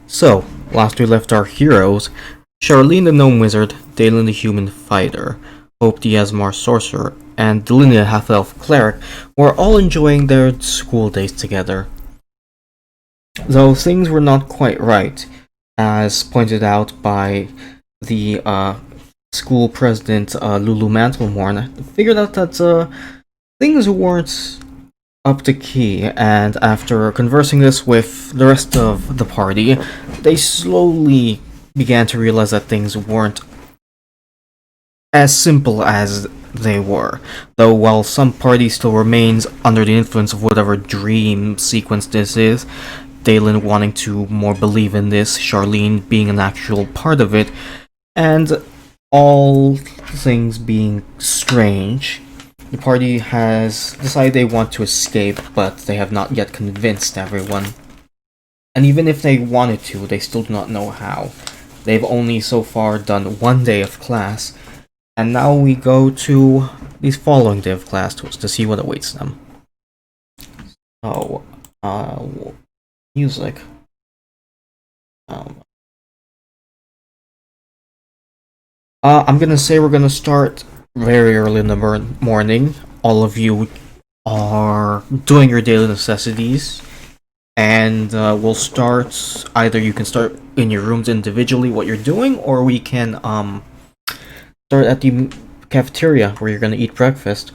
So, last we left our heroes, Charlene the Gnome Wizard, Dalen the Human Fighter, Hope the Asmar Sorcerer, and Delinea the Half-Elf Cleric were all enjoying their school days together. Though things were not quite right, as pointed out by the school president, Lulu Mantlemorn, I figured out that things weren't up to key, and after conversing this with the rest of the party, they slowly began to realize that things weren't as simple as they were. Though while some party still remains under the influence of whatever dream sequence this is, Dalen wanting to more believe in this, Charlene being an actual part of it, and all things being strange, the party has decided they want to escape, but they have not yet convinced everyone. And even if they wanted to, they still do not know how. They've only so far done one day of class, and now we go to the following day of class to see what awaits them. So, music. I'm gonna say we're gonna start very early in the morning. All of you are doing your daily necessities, and we'll start. Either you can start in your rooms individually what you're doing, or we can start at the cafeteria where you're gonna eat breakfast.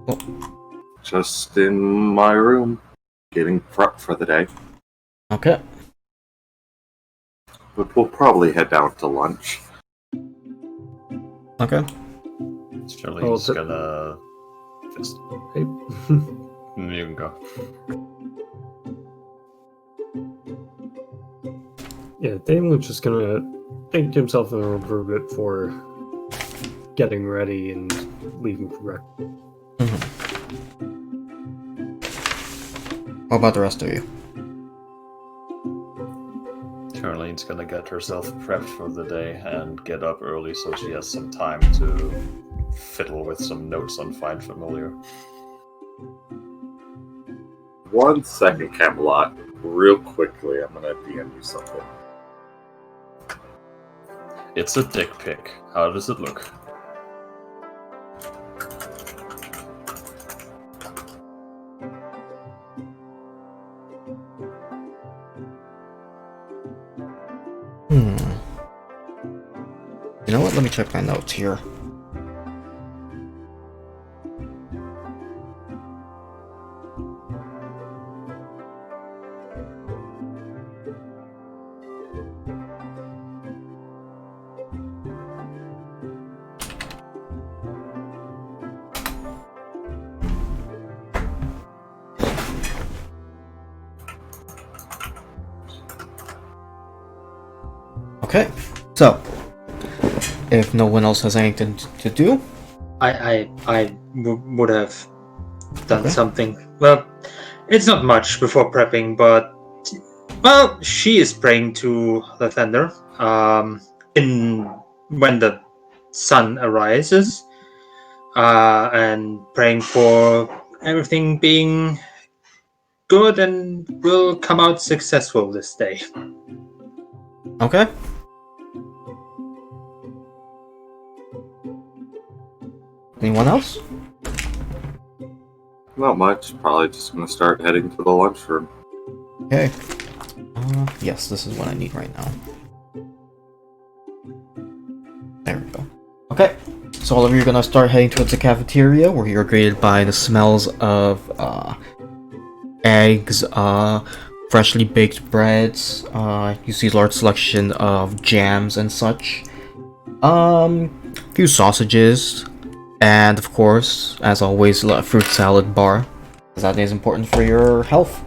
Oh. Just in my room, getting prepped for the day. Okay. But we'll probably head out to lunch. Okay. Charlene's gonna just... Hey. You can go. Yeah, Damon's just gonna think to himself in the room for a bit for getting ready and leaving for breakfast. How about the rest of you? Charlene's gonna get herself prepped for the day and get up early so she has some time to fiddle with some notes on Find Familiar. 1 second, Camelot. Real quickly, I'm gonna DM you something. It's a dick pic. How does it look? You know what? Let me check my notes here. Okay, so if no one else has anything to do, I would have done Okay. something. Well, it's not much before prepping, but well, she is praying to the thunder. In when the sun arises, and praying for everything being good and will come out successful this day. okay. Anyone else? Not much. Probably just gonna start heading to the lunchroom. Okay. Yes, this is what I need right now. There we go. Okay, so all of you are gonna start heading towards the cafeteria, where you're greeted by the smells of eggs, freshly baked breads. You see a large selection of jams and such. A few sausages, and of course, as always, a fruit salad bar, because that is important for your health.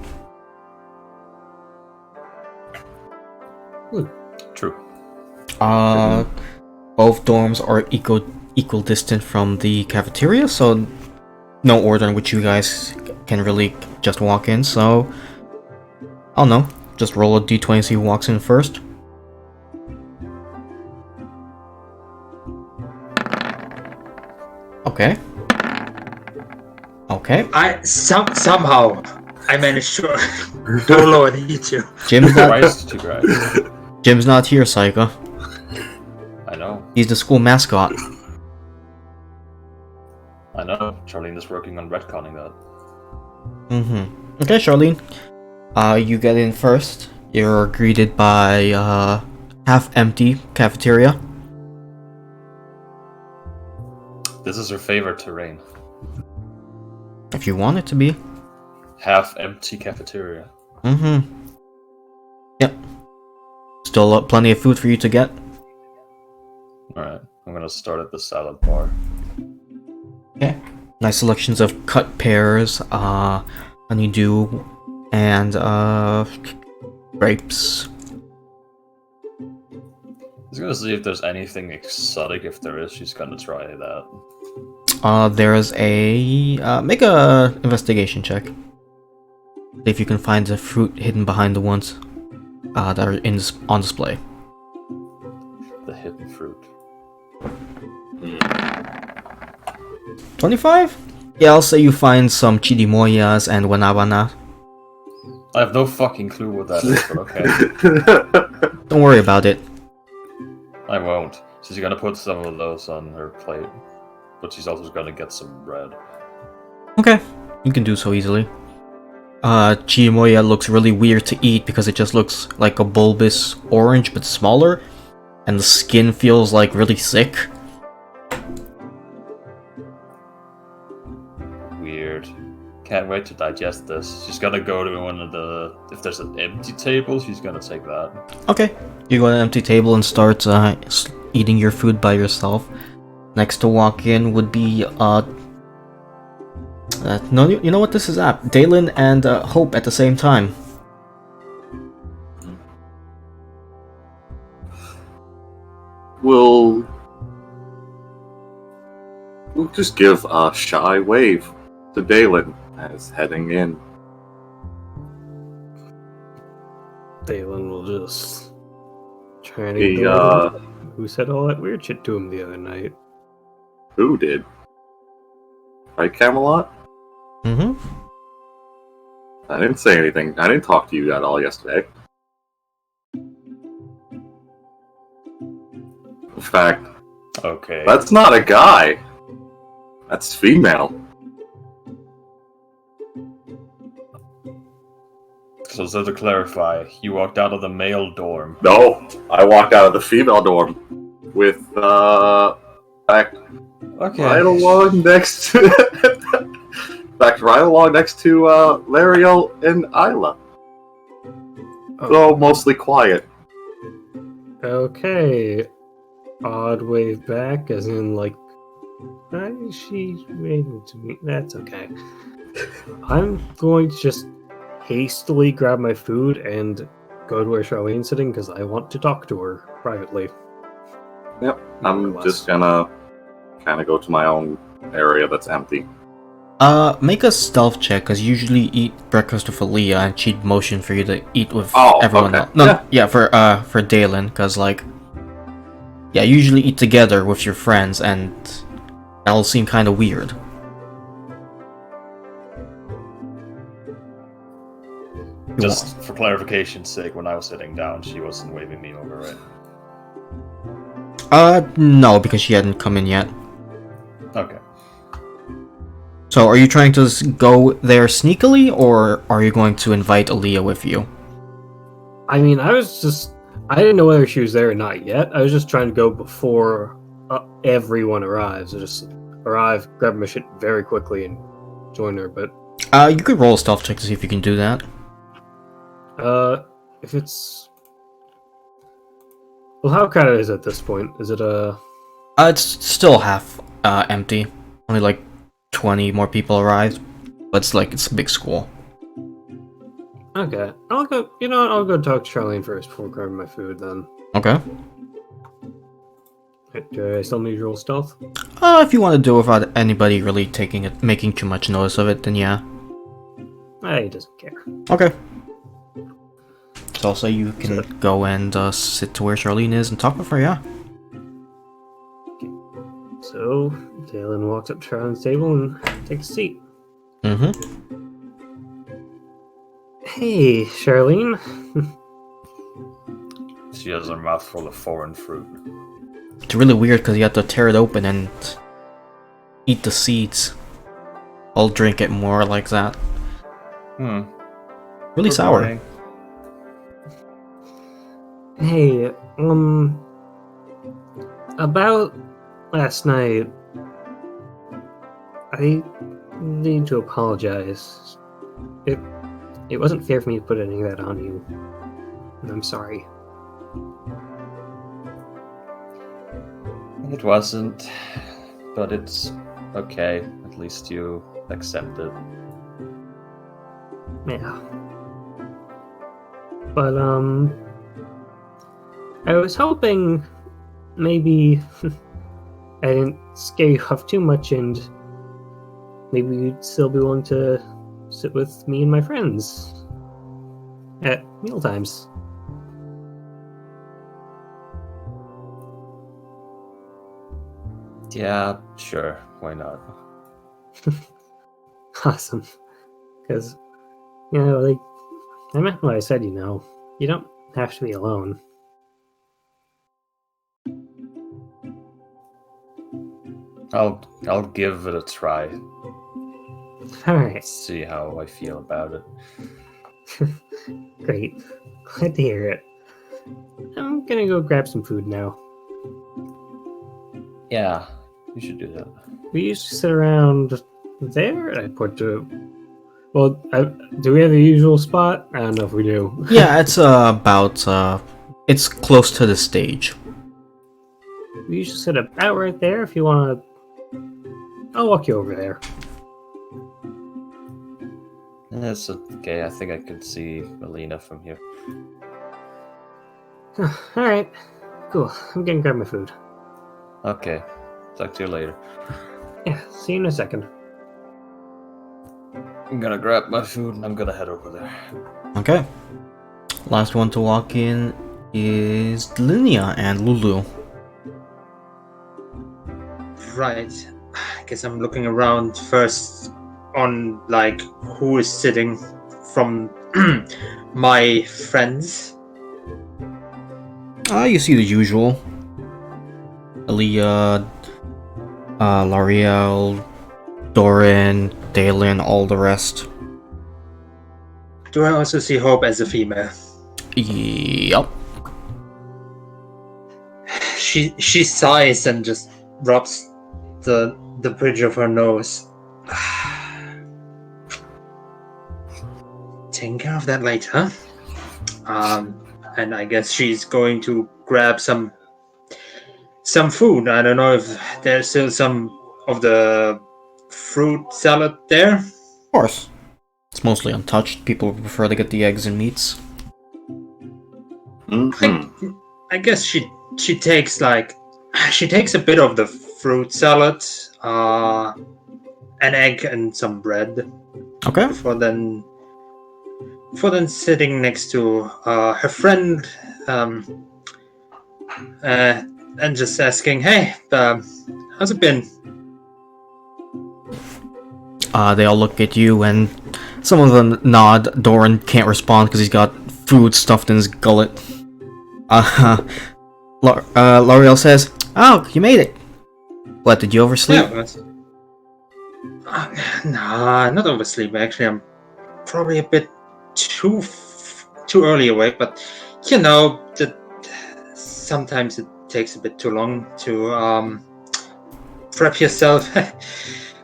True. Both dorms are equal distant from the cafeteria, so no order in which you guys can really just walk in, so I don't know, just roll a d20 see who walks in first. Okay. Okay. Somehow I managed to go lower than you two. Christ, you guys. Jim's not here, Saika. I know. He's the school mascot. I know. Charlene is working on retconning that. Mm-hmm. Okay, Charlene. You get in first. You're greeted by half-empty cafeteria. This is her favorite terrain. If you want it to be. Half-empty cafeteria. Mm-hmm. Yep. Still plenty of food for you to get. Alright, I'm gonna start at the salad bar. Okay. Nice selections of cut pears, honeydew, and grapes. He's gonna see if there's anything exotic. If there is, she's gonna try that. There's a make a investigation check. See if you can find the fruit hidden behind the ones that are on display. The hidden fruit. 25? Yeah, I'll say you find some chirimoyas and wanawana. I have no fucking clue what that is, but okay. Don't worry about it. I won't. She's gonna put some of those on her plate, but she's also gonna get some bread. Okay, you can do so easily. Chirimoya looks really weird to eat because it just looks like a bulbous orange but smaller, and the skin feels like really thick. Weird. Can't wait to digest this. She's gonna go to one of the... If there's an empty table, she's gonna take that. Okay, you go to an empty table and start eating your food by yourself. Next to walk in would be no, you know what this is at? Dalen and Hope at the same time. We'll just give a shy wave to Dalen as heading in. Dalen will just try to He, ignore who said all that weird shit to him the other night. Who did? Right, Camelot? Mm-hmm. I didn't say anything. I didn't talk to you at all yesterday. In fact, Okay. that's not a guy. That's female. So to clarify, you walked out of the male dorm. No, I walked out of the female dorm with, back Okay. right along next to... back right along next to, Lariel and Isla. So, mostly quiet. Okay. Odd wave back, as in, like, why is she waving to me? That's okay. I'm going to just hastily grab my food and go to where Charlene's sitting because I want to talk to her privately. Yep, I'm just gonna kind of go to my own area that's empty. Make a stealth check, because you usually eat breakfast with Aaliyah, and she'd motion for you to eat with Oh, everyone okay. else. No, Yeah. for Dalen, because, like, yeah, you usually eat together with your friends, and that'll seem kind of weird. Just for clarification's sake, when I was sitting down, she wasn't waving me over, right? No, because she hadn't come in yet. Okay. So, are you trying to go there sneakily, or are you going to invite Aaliyah with you? I mean, I didn't know whether she was there or not yet. I was just trying to go before everyone arrives. I just arrive, grab my shit very quickly, and join her. But You could roll a stealth check to see if you can do that. if it's... Well, how crowded is it at this point? Is it It's still half empty. Only like 20 more people arrived, but it's a big school. Okay, I'll go. You know what? I'll go talk to Charlene first before grabbing my food. Then. Okay. Do I still need to roll stealth? If you want to do it without anybody really making too much notice of it, then yeah. He doesn't care. Okay. So I'll say you can go and sit to where Charlene is and talk with her, yeah. So So, Dalen walks up to Charlene's table and takes a seat. Mm-hmm. Hey, Charlene. She has her mouth full of foreign fruit. It's really weird because you have to tear it open and eat the seeds. I'll drink it more like that. Really Good sour. morning. Hey, about last night, I need to apologize. It wasn't fair for me to put any of that on you. And I'm sorry. It wasn't, but it's okay. At least you accept it. Yeah. But, I was hoping maybe I didn't scare you off too much and maybe you'd still be willing to sit with me and my friends at mealtimes. Yeah, sure. Why not? Awesome. Because, like, I meant what I said, You don't have to be alone. I'll give it a try. Alright, See how I feel about it. great. Glad to hear it. I'm gonna go grab some food now. Yeah, you should do that. We used to sit around there. I put to. Well, do we have a usual spot? I don't know if we do. Yeah, it's it's close to the stage. We used to sit about right there. If you want to, I'll walk you over there. That's okay. I think I could see Alina from here. All right, cool. I'm gonna grab my food. Okay. Talk to you later. Yeah, see you in a second. I'm gonna grab my food and I'm gonna head over there. Okay. Last one to walk in is Linnea and Lulu. Right. I guess I'm looking around first on like who is sitting from my friends. You see the usual. Aaliyah, L'Oreal, Doran, Dalen, all the rest. Do I also see Hope as a female? Yup. She sighs and just rubs the bridge of her nose. Taking care of that later. And I guess she's going to grab some food. I don't know if there's still some of the fruit salad there. Of course. It's mostly untouched. People prefer to get the eggs and meats. Mm-hmm. I guess she takes a bit of the fruit salad, an egg and some bread. Okay. Before then sitting next to her friend, and just asking, "Hey, how's it been?" They all look at you and some of them nod. Doran can't respond because he's got food stuffed in his gullet. L'Oreal says, "Oh, you made it. What, did you oversleep?" Yeah, nah, not oversleep. Actually, I'm probably a bit too early awake, but sometimes it takes a bit too long to prep yourself.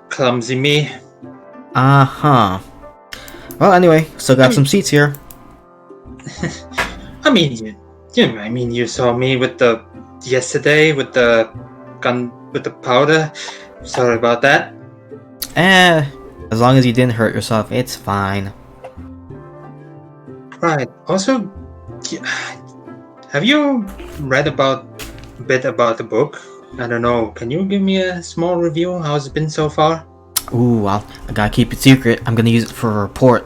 Clumsy me. Uh-huh. Well, anyway, still got some seats here. I mean, you saw me yesterday with the gun with the powder. Sorry about that. As long as you didn't hurt yourself, it's fine. Right. Also, have you read a bit about the book? I don't know. Can you give me a small review? How's it been so far? Ooh, well, I gotta keep it secret. I'm gonna use it for a report.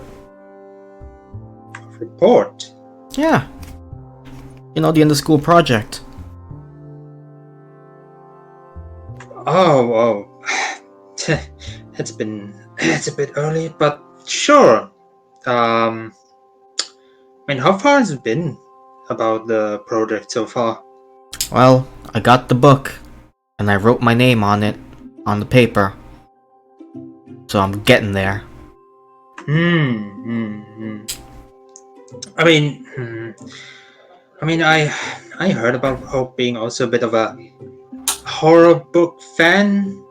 Report. Yeah. The end of school project. Oh. It's a bit early, but sure. I mean, how far has it been about the project so far? Well, I got the book, and I wrote my name on it, on the paper. So I'm getting there. I mean, I heard about Hope being also a bit of a horror book fan.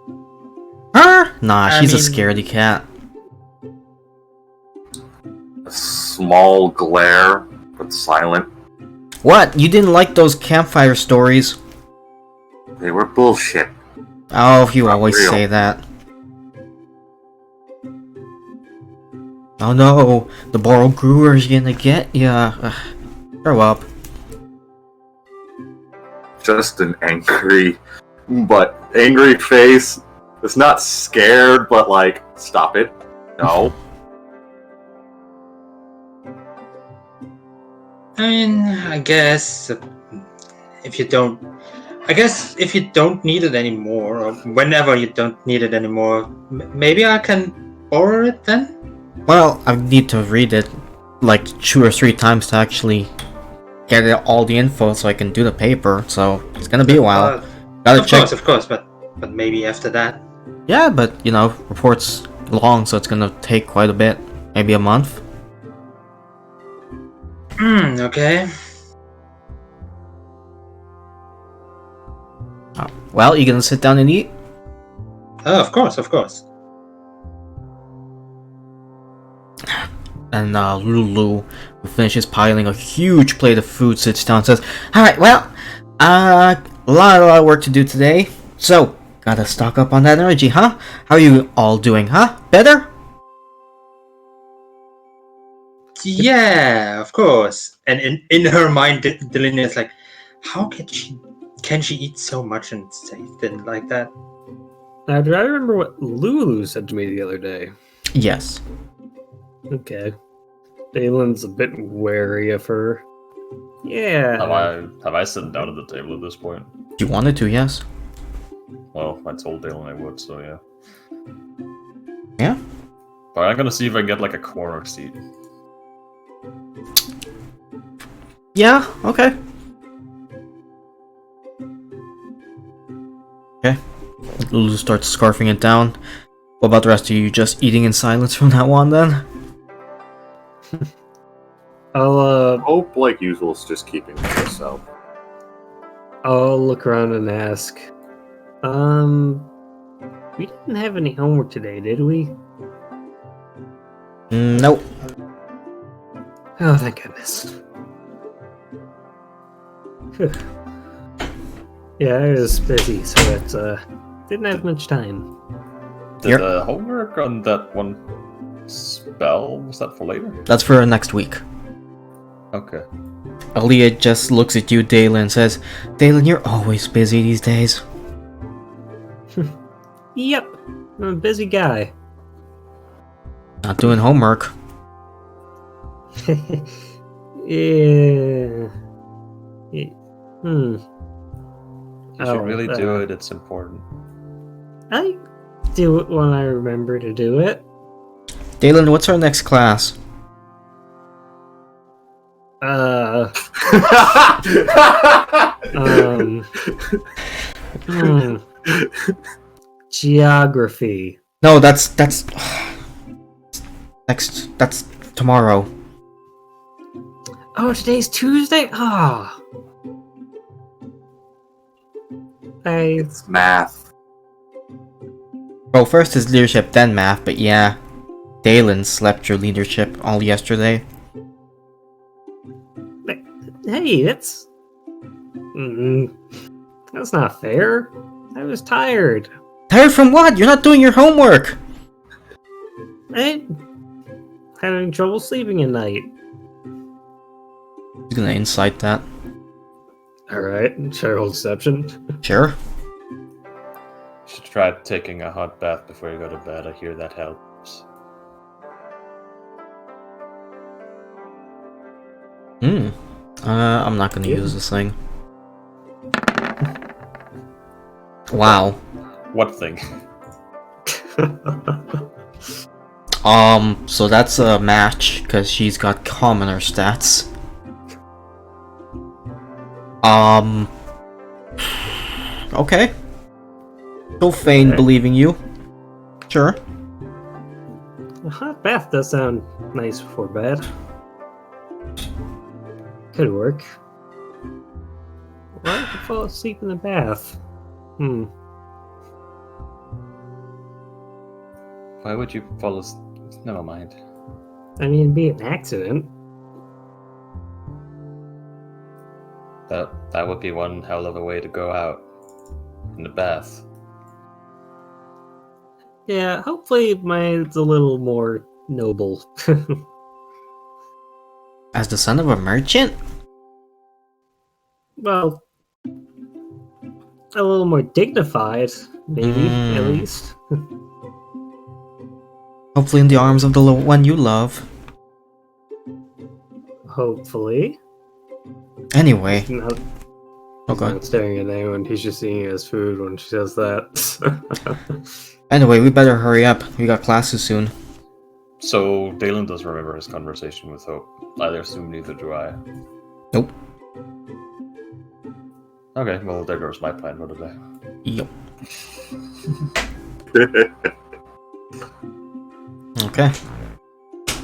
Huh? Nah, I she's a mean- scaredy cat. A small glare, but silent. What? You didn't like those campfire stories? They were bullshit. Oh, you always real. say that. Oh no, the Boral Brewer's gonna get ya. Grow up. Just an angry face. It's not scared, but like, stop it. No. I mean, I guess if you don't need it anymore, or whenever you don't need it anymore, maybe I can borrow it then. Well, I need to read it like 2 or 3 times to actually get all the info so I can do the paper, so it's gonna be a while. Gotta check. Of course, but maybe after that. Yeah, but you know, report's long, so it's gonna take quite a bit. Maybe a month. Okay. Oh, well, you gonna sit down and eat? Oh, of course. And Lulu, who finishes piling a huge plate of food, sits down and says, "Alright, well, a lot of work to do today, so gotta stock up on that energy, huh? How are you all doing, huh? Better?" Yeah, of course. And in her mind, Delinea is like, how can she eat so much and stay thin like that? Now, do I remember what Lulu said to me the other day? Yes. Okay. Dalen's a bit wary of her. Yeah. Have I sat down at the table at this point? You wanted to, yes. Well, I told Dalen I would, so yeah. Yeah? But I'm gonna see if I can get like a corner seat. Yeah, okay. Okay. Lulu starts scarfing it down. What about the rest of you? Just eating in silence from now on then? Hope, like usual, is just keeping to herself. I'll look around and ask. We didn't have any homework today, did we? Nope. Oh, thank goodness. Phew. Yeah, I was busy, so it didn't have much time. Did Yep. the homework on that one spell, was that for later? That's for next week. Okay. Aaliyah just looks at you, Dalen, and says, "Dalen, you're always busy these days." Yep, I'm a busy guy. Not doing homework. Yeah. You should really do it, it's important. I do it when I remember to do it. Dalen, what's our next class? Um, Geography. No, that's next. That's tomorrow. Oh, today's Tuesday? Ah. It's math. Well, first is leadership, then math, but yeah. Dalen slept through leadership all yesterday. Hey, that's not fair. I was tired. Tired from what? You're not doing your homework! I'm having trouble sleeping at night. He's gonna incite that. Alright, Cheryl Deception. Sure. You should try taking a hot bath before you go to bed. I hear that helps. I'm not gonna use this thing. Wow. What thing? So that's a match, because she's got commoner stats. Okay. She'll feign Okay. believing you. Sure. A hot bath does sound nice before bed. Could work. Why would you fall asleep in the bath? Why would you follow? Never mind. I mean, it'd be an accident. That would be one hell of a way to go out in the bath. Yeah, hopefully mine's a little more noble. As the son of a merchant? Well, a little more dignified, maybe, at Mm. least. Hopefully in the arms of the one you love. Hopefully. Anyway. He's not, Oh he's god. not staring at anyone, he's just eating his food when she says that. Anyway, we better hurry up. We got classes soon. So Dalen does remember his conversation with Hope. I assume neither do I. Nope. Okay, well there goes my plan for the day. Yep. Okay.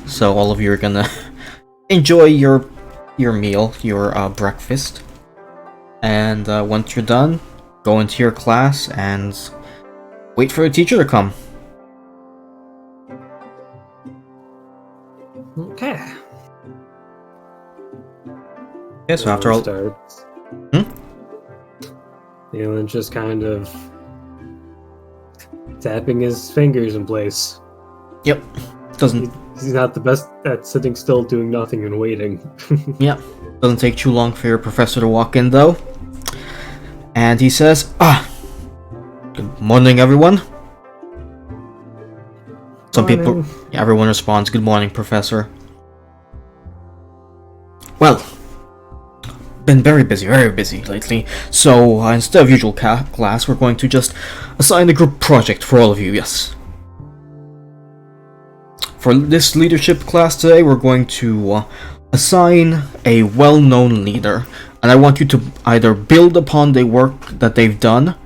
So all of you are gonna enjoy your meal, your breakfast, and once you're done, go into your class and wait for the teacher to come. Okay. Okay, so after all, starts. Hmm? Leland just kind of tapping his fingers in place. yep, doesn't He's not the best at sitting still, doing nothing, and waiting. doesn't take too long for your professor to walk in though, and he says, good morning, everyone. Some people. Morning. Yeah, everyone responds, good morning, Professor. Well, been very busy lately, so instead of usual class, we're going to just assign a group project for all of you, yes. For this leadership class today, we're going to assign a well-known leader, and I want you to either build upon the work that they've done,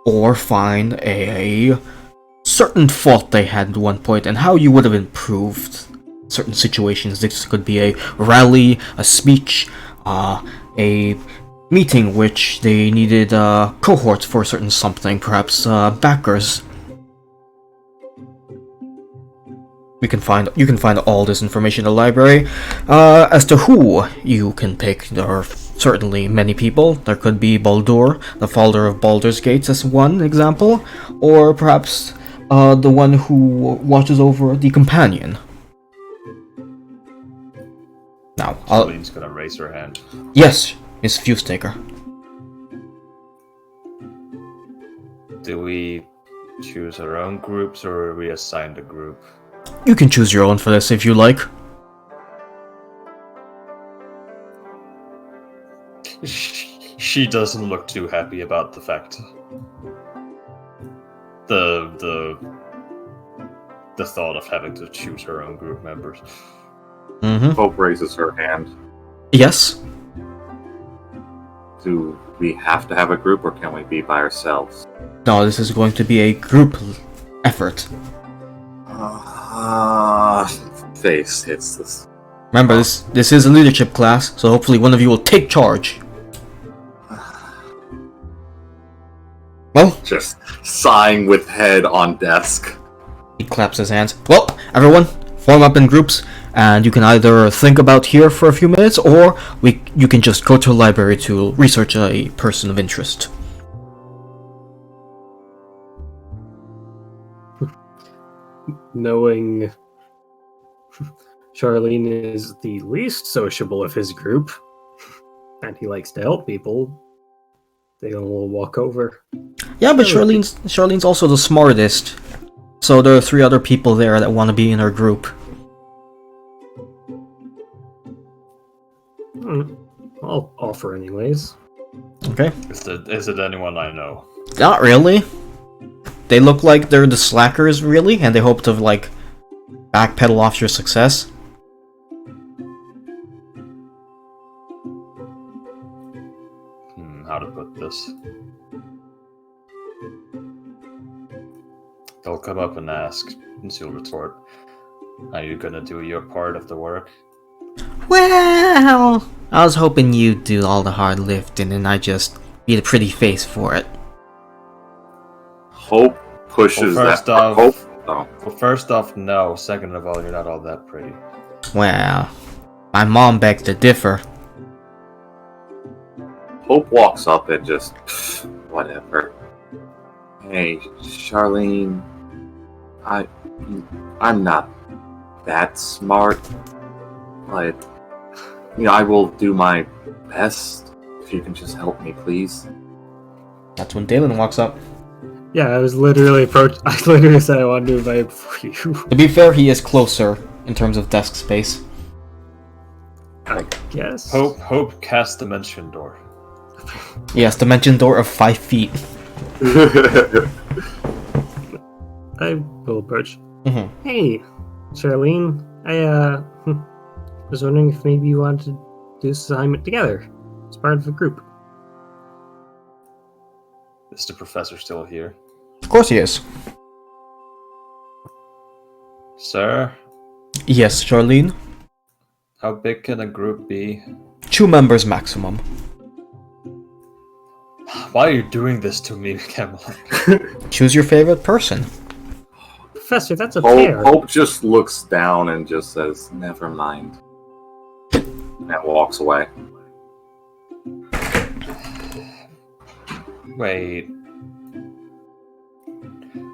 or find a certain fault they had at one point and how you would have improved certain situations. This could be a rally, a speech, a meeting which they needed cohorts for a certain something, perhaps backers. You can find all this information in the library. As to who you can pick, there are certainly many people. There could be Baldur, the founder of Baldur's Gates, as one example, or perhaps the one who watches over the companion. Now, Celine's gonna raise her hand. yes, Miss Fusetaker. Do we choose our own groups or are we assigned a group? You can choose your own for this if you like. She doesn't look too happy about the fact. The thought of having to choose her own group members. Mm-hmm. Hope raises her hand. Yes. Do we have to have a group, or can we be by ourselves? No, this is going to be a group effort. Face hits this. Remember, this is a leadership class, so hopefully one of you will take charge. Well, Just sighing with head on desk. he claps his hands. Well, everyone, form up in groups, and you can either think about here for a few minutes, or you can just go to a library to research a person of interest. Knowing Charlene is the least sociable of his group, and he likes to help people, they will walk over. Yeah, but Charlene's also the smartest, so there are 3 other people there that want to be in her group. I'll offer anyways. Okay. Is it anyone I know? Not really. They look like they're the slackers, really, and they hope to, like, backpedal off your success. How to put this? They'll come up and ask, and she'll retort, "Are you gonna do your part of the work?" Well, I was hoping you'd do all the hard lifting and I just be the pretty face for it. Hope pushes Well, first that. off- Hope. Oh, Well, first off, no. Second of all, you're not all that pretty. Well, my mom begs to differ. Hope walks up and just whatever. Hey, Charlene, I'm not that smart, but I will do my best if you can just help me, please. That's when Dalen walks up. Yeah, I was literally I literally said I wanted to invite before you. To be fair, he is closer in terms of desk space. I guess. Hope cast Dimension Door. Yes, dimension door of 5 feet. I will approach. Mhm. Hey, Charlene. I was wondering if maybe you wanted to do this assignment together as part of a group. Is the professor still here? Of course he is. Sir, Yes, Charlene. how big can a group be? 2 members maximum. Why are you doing this to me, Camelot? Choose your favorite person. Professor, that's a pair. Hope just looks down and just says, "Never mind," and walks away. Wait.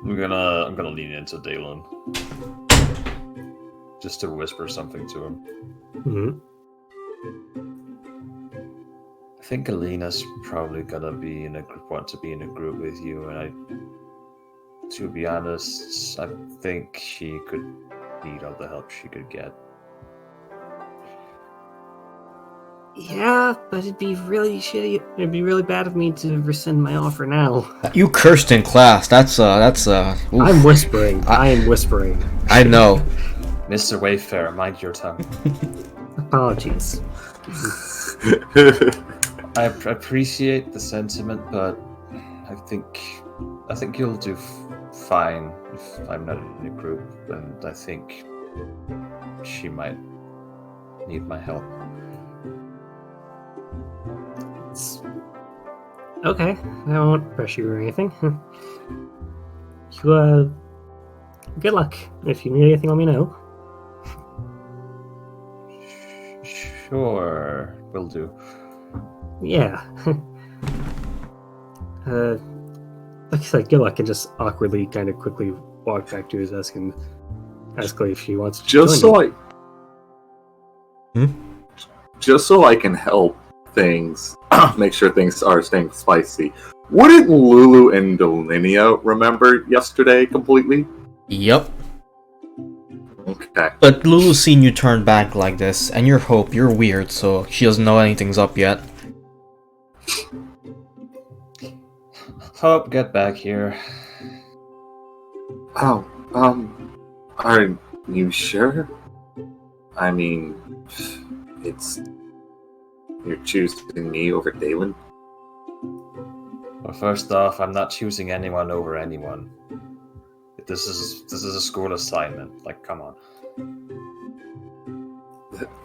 I'm gonna lean into Dalen. Just to whisper something to him. Mhm. I think Alina's probably gonna want to be in a group with you, and to be honest, I think she could need all the help she could get. Yeah, but it'd be really shitty. It'd be really bad of me to rescind my offer now. You cursed in class. That's oof. I'm whispering. I am whispering. I know. Mr. Wayfarer, mind your tongue. Apologies. I appreciate the sentiment, but I think you'll do fine if I'm not in a group, and I think she might need my help. It's... Okay, I won't pressure you or anything. You, good luck. If you need anything, let me know. Sure, will do. Yeah. Like I said, good luck, and just awkwardly, kind of quickly walk back to his desk and ask Clay if she wants to Just join so just so I can help things, make sure things are staying spicy. Wouldn't Lulu and Delinia remember yesterday completely? Yep. Okay. But Lulu's seen you turn back like this, and you're weird, so she doesn't know anything's up yet. Hope, get back here. Oh, are you sure? I mean, you're choosing me over Dalen? Well, first off, I'm not choosing anyone over anyone. This is a school assignment. Like, come on.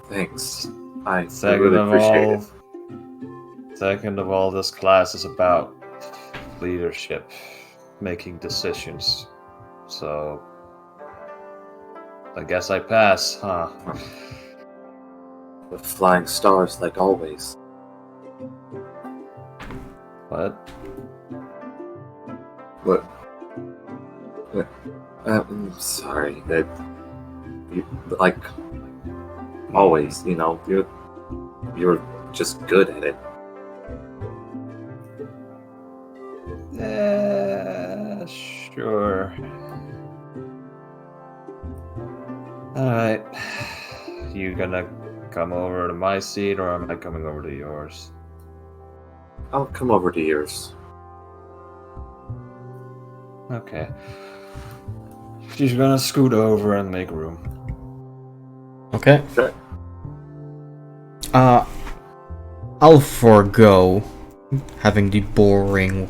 Thanks. I Second really of appreciate all, this class is about leadership, making decisions. So, I guess I pass, huh? it. The flying stars, like always. What? What? I'm sorry. That you, like always, you're just good at it. Sure. Alright. You gonna come over to my seat, or am I coming over to yours? I'll come over to yours. Okay. She's gonna scoot over and make room. Okay. Okay. I'll forego having the boring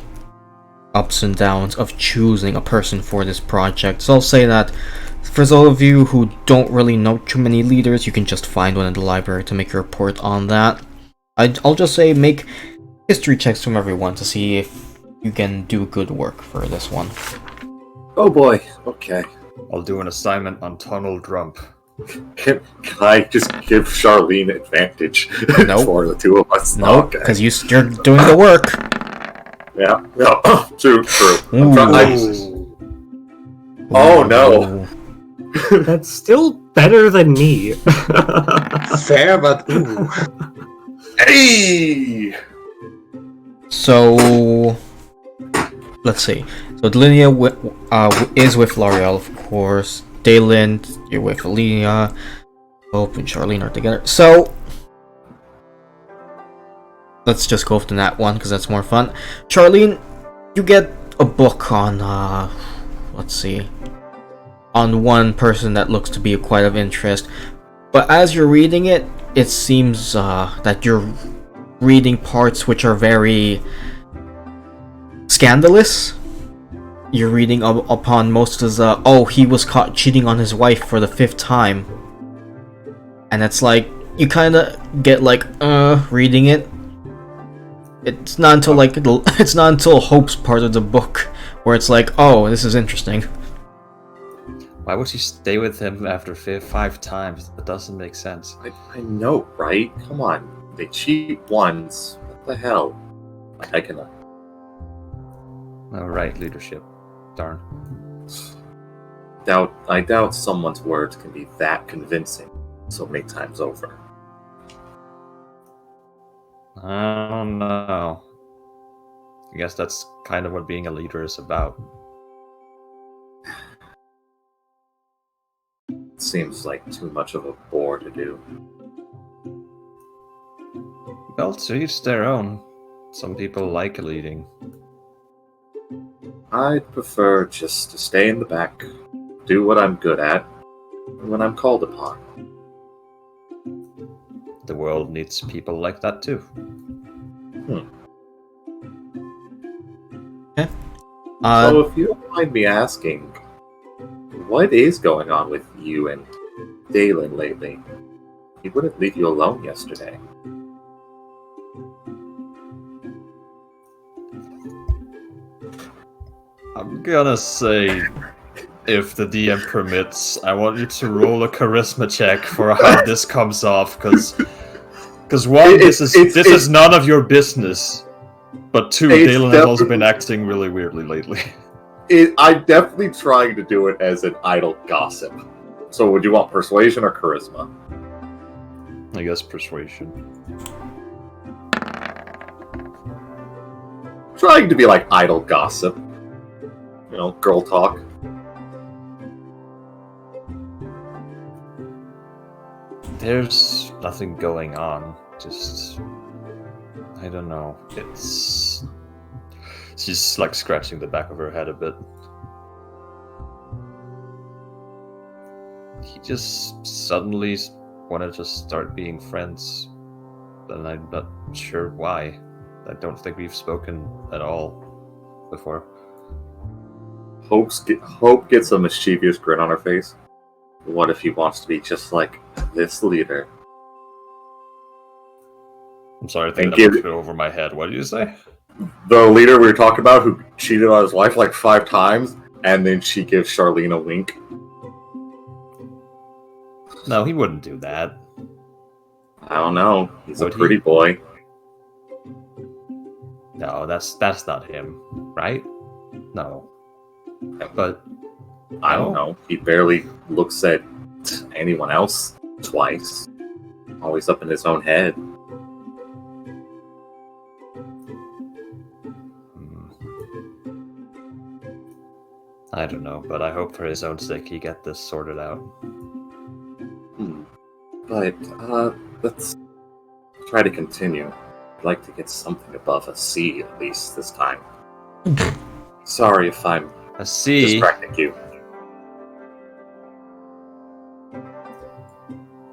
ups and downs of choosing a person for this project. So I'll say that for those of you who don't really know too many leaders, you can just find one in the library to make your report on that. I'll just say make history checks from everyone to see if you can do good work for this one. Oh boy. Okay. I'll do an assignment on Tunnel Drump. Can I just give Charlene advantage Nope. for the two of us? No, Okay. because you're doing the work. Yeah. No. True. Ooh. Oh no. That's still better than me. Fair, but ooh. Hey. So let's see. So Delinia is with L'Oreal, of course. Dalen, you're with Alenia. Hope and Charlene are together. So let's just go to that one because that's more fun. Charlene, you get a book on let's see, on one person that looks to be quite of interest. But as you're reading it, it seems that you're reading parts which are very scandalous. You're reading upon most of the, oh, he was caught cheating on his wife for the 5th time. And it's like, you kind of get like, reading it. It's not until like, it's not until Hope's part of the book where it's like, oh, this is interesting. Why would she stay with him after 5 times? That doesn't make sense. I know, right? Come on. They cheat once. What the hell? I cannot. Alright, leadership. Darn. I doubt someone's words can be that convincing so many times over. I don't know. I guess that's kind of what being a leader is about. Seems like too much of a bore to do. Well, to each their own. Some people like leading. I'd prefer just to stay in the back, do what I'm good at, when I'm called upon. The world needs people like that too. So if you don't mind me asking, what is going on with you and Dalen lately? He wouldn't leave you alone yesterday. I'm gonna say, if the DM permits, I want you to roll a charisma check for how this comes off, because one, this is none of your business, but two, Dalen has also been acting really weirdly lately. I'm definitely trying to do it as an idle gossip. So would you want persuasion or charisma? I guess persuasion. Trying to be like idle gossip. You know, girl talk. There's nothing going on. Just, I don't know. She's like scratching the back of her head a bit. He just suddenly wanted to start being friends, and I'm not sure why. I don't think we've spoken at all before. Hope gets a mischievous grin on her face. What if he wants to be just like this leader? I'm sorry, I think And that give- went over my head. What did you say? The leader we were talking about who cheated on his wife like 5 times, and then she gives Charlene a wink. No, he wouldn't do that. I don't know. He's Would a he? pretty boy. No, that's not him, right? No. But I don't know. He barely looks at anyone else twice. Always up in his own head. I don't know, but I hope for his own sake he get this sorted out. But, let's try to continue. I'd like to get something above a C, at least, this time. Sorry if I'm A C. Distracting you.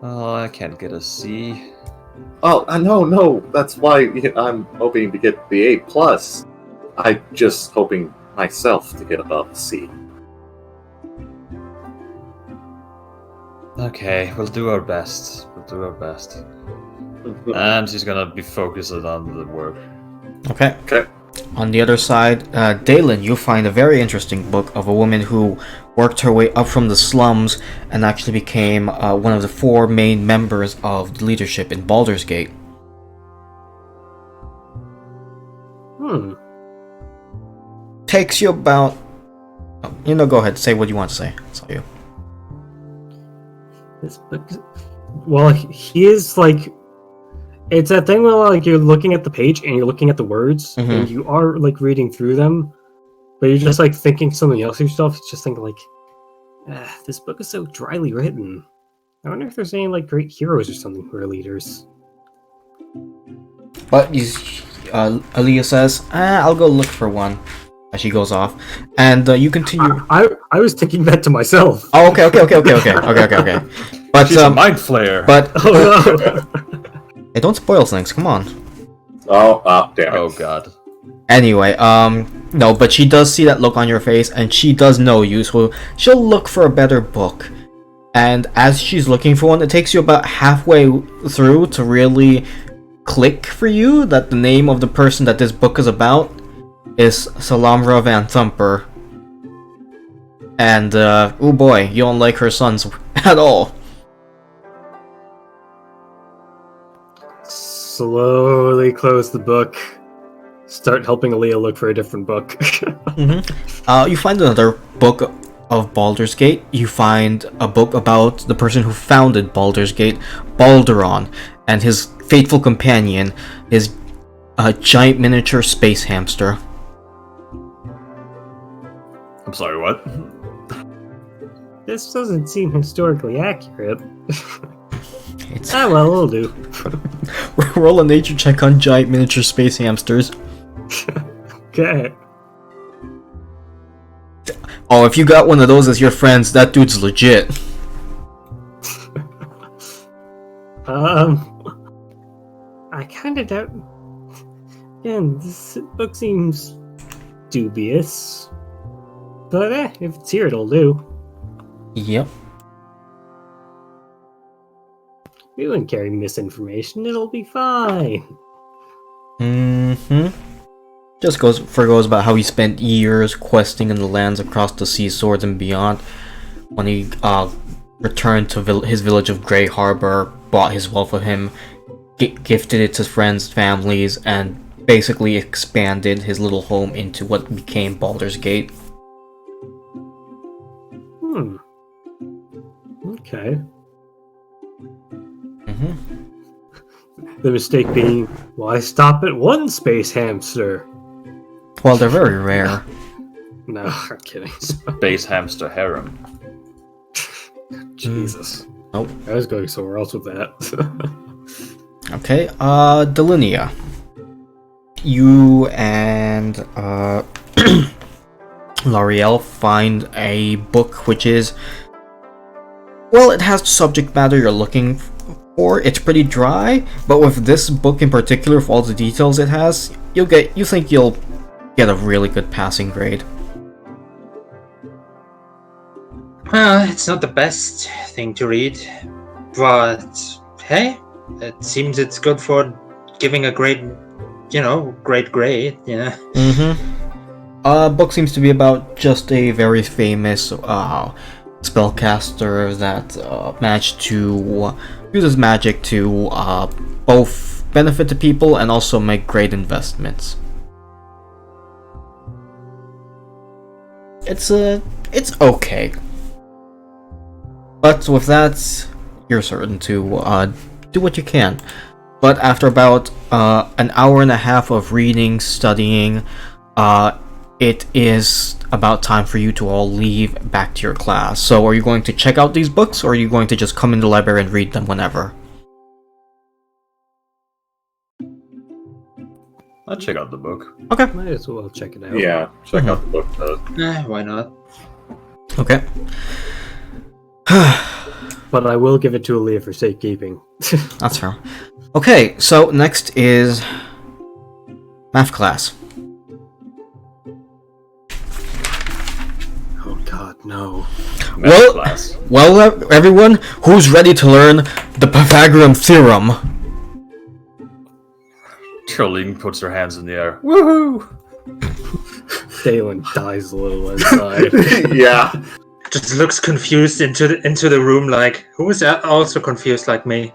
Oh, I can't get a C. Oh, no. That's why I'm hoping to get the A+. I'm just hoping myself to get above C. Okay, we'll do our best. And she's gonna be focused on the work. Okay. Okay. On the other side, Dalen, you find a very interesting book of a woman who worked her way up from the slums and actually became one of the 4 main members of the leadership in Baldur's Gate. Takes you about... go ahead, say what you want to say. It's all you. This book. Well, he is like. It's that thing where like you're looking at the page and you're looking at the words and you are like reading through them, but you're just like thinking something else yourself. It's just thinking like, this book is so dryly written. I wonder if there's any like great heroes or something who are leaders. But Aaliyah says, I'll go look for one. As she goes off, and you continue. I was thinking that to myself. Oh, okay. But She's a mind flayer. But Oh no! hey, don't spoil things. Come on. Oh, damn it. Oh god. Anyway, no, but she does see that look on your face, and she does know you, so she'll look for a better book. And as she's looking for one, it takes you about halfway through to really click for you that the name of the person that this book is about is Salamra Van Thumper. And, oh boy, you don't like her sons at all. Slowly close the book. Start helping Aaliyah look for a different book. You find another book of Baldur's Gate. You find a book about the person who founded Baldur's Gate, Balduron, and his faithful companion, his giant miniature space hamster. I'm sorry, what? This doesn't seem historically accurate. It's Well, it'll do. roll a nature check on giant miniature space hamsters. Okay. Oh, if you got one of those as your friends, that dude's legit. I kind of doubt. Again, this book seems dubious. But if it's here, it'll do. Yep. We wouldn't carry misinformation, it'll be fine. Just goes about how he spent years questing in the lands across the sea swords and beyond. When he returned to his village of Grey Harbor, bought his wealth of him, gifted it to friends, families, and basically expanded his little home into what became Baldur's Gate. Okay. The mistake being, why stop at one space hamster? Well, they're very rare. No, I'm kidding. Space hamster harem. Jesus. Nope. I was going somewhere else with that. Okay, Delinia. You and L'Oreal find a book which is... Well, it has the subject matter you're looking for. It's pretty dry, but with this book in particular, with all the details it has, you think you'll get a really good passing grade. Well, it's not the best thing to read, but hey, it seems it's good for giving a great grade, yeah. Book seems to be about just a very famous spellcaster that managed to use his magic to both benefit the people and also make great investments. It's okay. But with that, you're certain to do what you can. But after about an hour and a half of reading, studying, it is about time for you to all leave back to your class. So are you going to check out these books, or are you going to just come in the library and read them whenever? I'll check out the book. Okay. Might as well check it out. Yeah, check out the book. Why not? Okay. But I will give it to Aaliyah for safekeeping. That's fair. Okay, so next is math class. Oh god, no. Well- Class. Well, everyone, who's ready to learn the Pythagorean theorem? Charlene puts her hands in the air. Woohoo! Dalen dies a little inside. Yeah. Just looks confused into the room, like, who is also confused like me?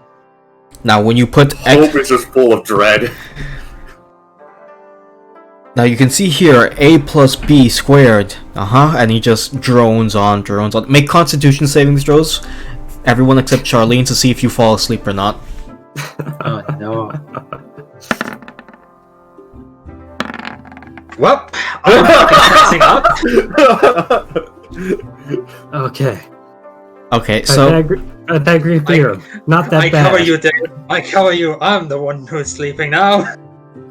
Now, when you put Hope is just full of dread. now you can see here a plus b squared. And he just drones on. Make Constitution saving throws, everyone except Charlene, to see if you fall asleep or not. Oh no. Well, I'm catching up. Okay. Okay, so Pythagorean theorem. Not that I bad. cover you, Dave. I cover you. I'm the one who's sleeping now.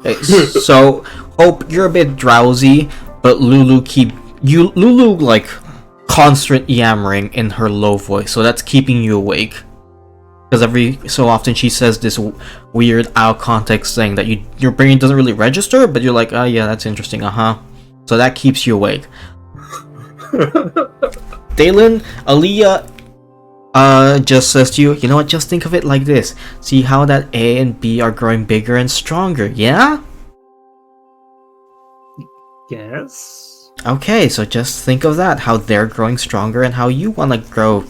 okay, so Hope, you're a bit drowsy, but Lulu like constant yammering in her low voice, so that's keeping you awake. Because every so often she says this weird out of context thing that your brain doesn't really register, but you're like, oh yeah, that's interesting, So that keeps you awake. Dalen, Aaliyah, just says to you, you know what, just think of it like this. See how that A and B are growing bigger and stronger, yeah? Yes. Okay, so just think of that, how they're growing stronger and how you want to grow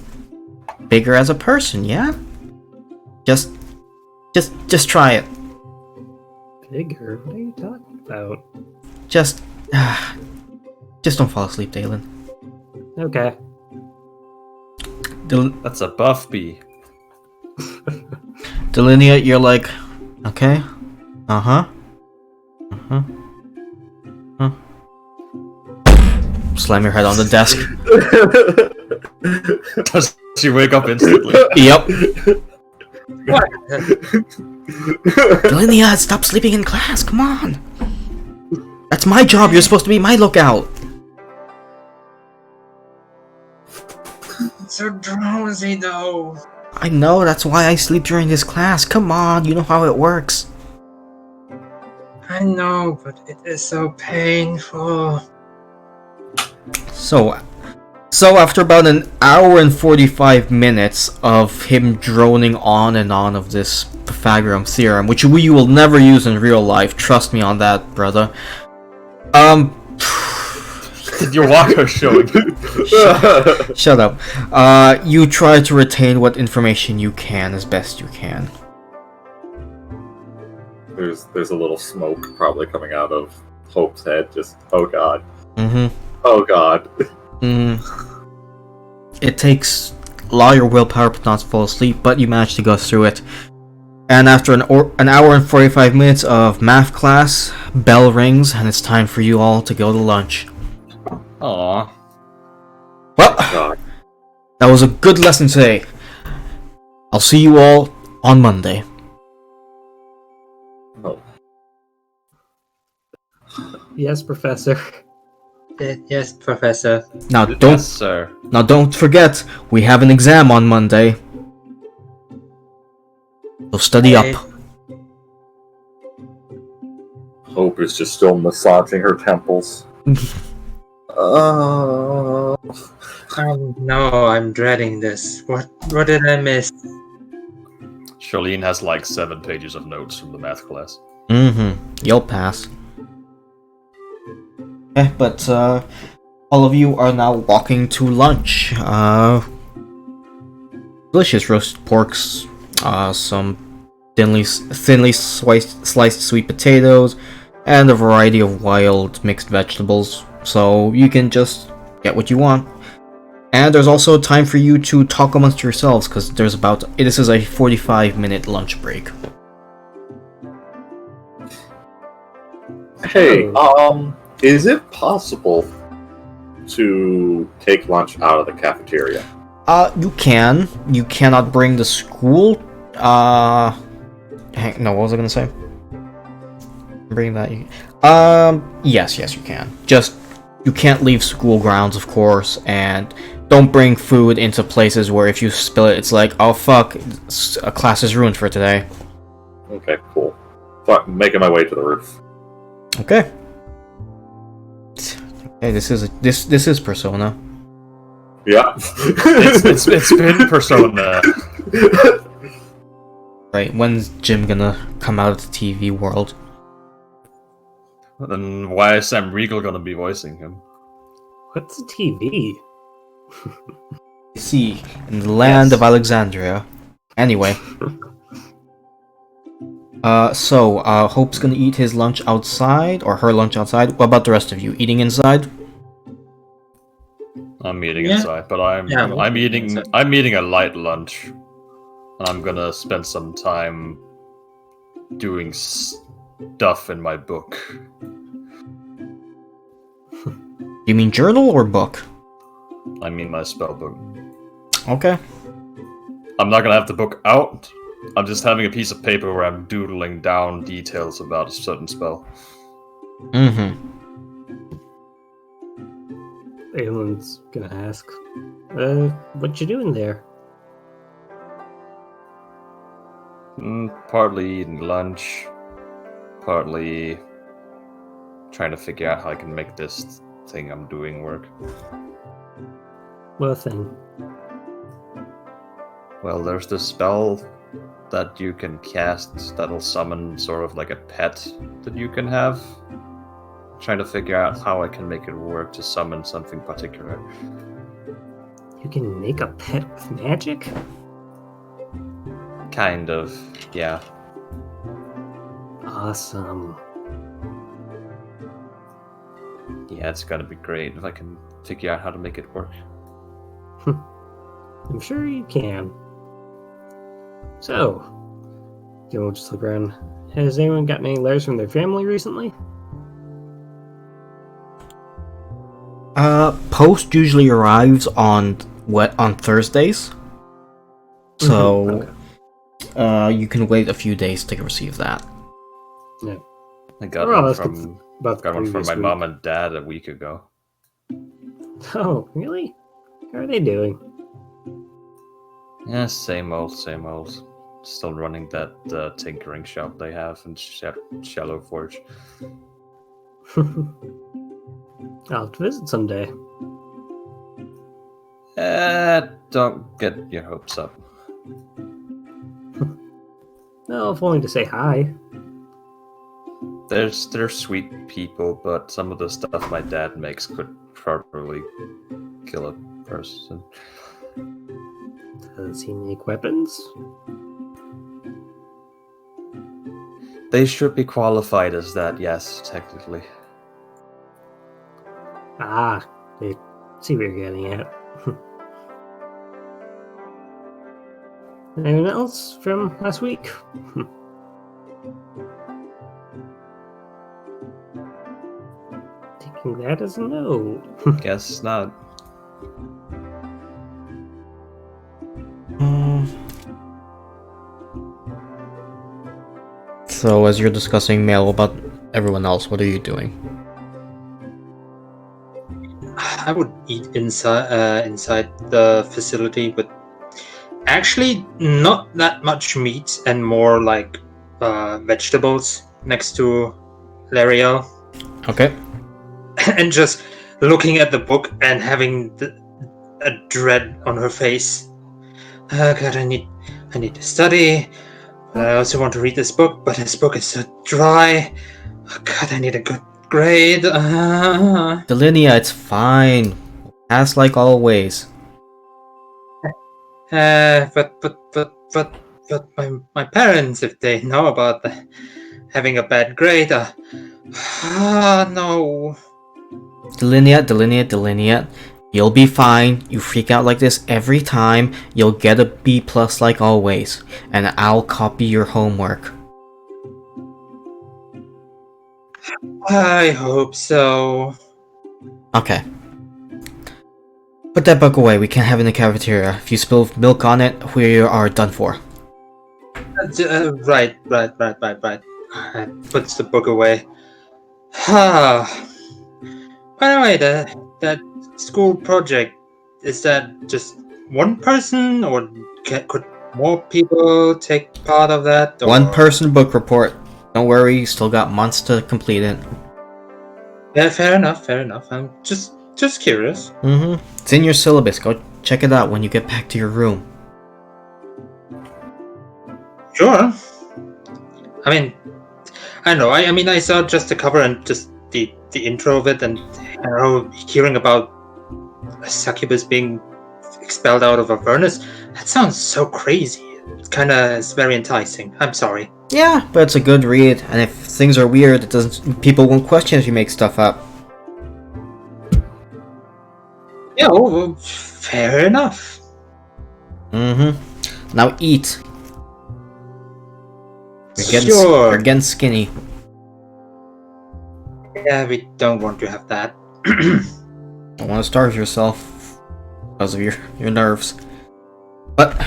bigger as a person, yeah? Just try it. Bigger? What are you talking about? Just don't fall asleep, Dalen. Okay. That's a buff bee. Delineate, you're like, okay, Slam your head on the desk. Does she wake up instantly? Yep. What? Delineate, stop sleeping in class, come on. That's my job, you're supposed to be my lookout. So drowsy though. I know, that's why I sleep during this class. Come on, you know how it works. I know, but it is so painful. So after about an hour and 45 minutes of him droning on and on of this Pythagorean theorem, which you will never use in real life, trust me on that, brother. Your walker's showing. Shut up. You try to retain what information you can as best you can. There's a little smoke probably coming out of Hope's head. Just, oh god. Mm-hmm. Oh god. It takes a lot of your willpower to not fall asleep, but you manage to go through it. And after an hour and 45 minutes of math class, bell rings, and it's time for you all to go to lunch. Aww. Well, God. that was a good lesson today. I'll see you all on Monday. Oh. Yes, Professor. Yes, Professor. Now Yes, sir. don't forget, we have an exam on Monday. So study Hey. up. Hope is just still massaging her temples. Oh no, I'm dreading this. What did I miss? Charlene has like 7 pages of notes from the math class. You'll pass. But all of you are now walking to lunch. Delicious roasted porks, some thinly sliced sweet potatoes, and a variety of wild mixed vegetables. So you can just get what you want. And there's also time for you to talk amongst yourselves, because this is a 45-minute lunch break. Hey, is it possible to take lunch out of the cafeteria? You can. You cannot bring the school. No, what was I gonna say? Bring that. Yes, you can. Just you can't leave school grounds, of course, and don't bring food into places where if you spill it, it's like, oh fuck, a class is ruined for today. Okay, cool. So I'm making my way to the roof. Okay. Okay, this is Persona. Yeah. It's been Persona. Right, when's Jim gonna come out of the TV world? Then why is Sam Riegel gonna be voicing him? What's a TV? See, in the land of Alexandria. Anyway. So, Hope's gonna eat his lunch outside, or her lunch outside. What about the rest of you? Eating inside? I'm eating Yeah. inside, but I'm eating inside. I'm eating a light lunch. I'm gonna spend some time doing stuff in my book. You mean journal or book? I mean my spell book. Okay. I'm not gonna have the book out. I'm just having a piece of paper where I'm doodling down details about a certain spell. Mm-hmm. Aylin's gonna ask, what you doing there? Partly eating lunch, partly trying to figure out how I can make this thing I'm doing work. What thing? Well, there's this spell that you can cast that'll summon sort of like a pet that you can have. Trying to figure out how I can make it work to summon something particular. You can make a pet with magic? Kind of, yeah. Awesome. Yeah, it's gonna be great if I can figure out how to make it work. I'm sure you can. So, you'll just look around. Has anyone gotten any letters from their family recently? Post usually arrives on Thursdays. So, Okay. you can wait a few days to receive that. Yeah. I got Well, one that's from About the my previous mom week. and dad a week ago. Oh, really? How are they doing? Yeah, same old, same old. Still running that tinkering shop they have in Shallow Forge. I'll have to visit someday. Don't get your hopes up. No, if only to say hi. They're sweet people, but some of the stuff my dad makes could probably kill a person. Does he make weapons? They should be qualified as that, yes, technically. Ah, I see what you're getting at. Anyone else from last week? Taking that as a no. Guess not. So, as you're discussing mail about everyone else, what are you doing? I would eat inside the facility, but actually not that much meat and more like vegetables next to Lariel, Okay. and just looking at the book and having a dread on her face. God, I need to study. But I also want to read this book, but this book is so dry. Oh, God, I need a good grade. Delinia, it's fine. Pass like always. But my parents, if they know about having a bad grade, no. Delinia. You'll be fine. You freak out like this every time. You'll get a B+ like always. And I'll copy your homework. I hope so. Okay. Put that book away. We can't have it in the cafeteria. If you spill milk on it, we are done for. Right. Puts the book away. By the way, that school project, is that just one person, or could more people take part of that? Or... One person book report. Don't worry, you still got months to complete it. Yeah, fair enough. I'm just curious. It's in your syllabus. Go check it out when you get back to your room. Sure. I mean, I don't know. I mean, I saw just the cover and just the intro of it, and hearing about a succubus being expelled out of Avernus. That sounds so crazy. It kind of is very enticing. I'm sorry. Yeah, but it's a good read, and if things are weird, it doesn't. People won't question if you make stuff up. Yeah, well, fair enough. Now eat. Sure. You're getting skinny. Yeah, we don't want to have that. Don't want to starve yourself because of your nerves. But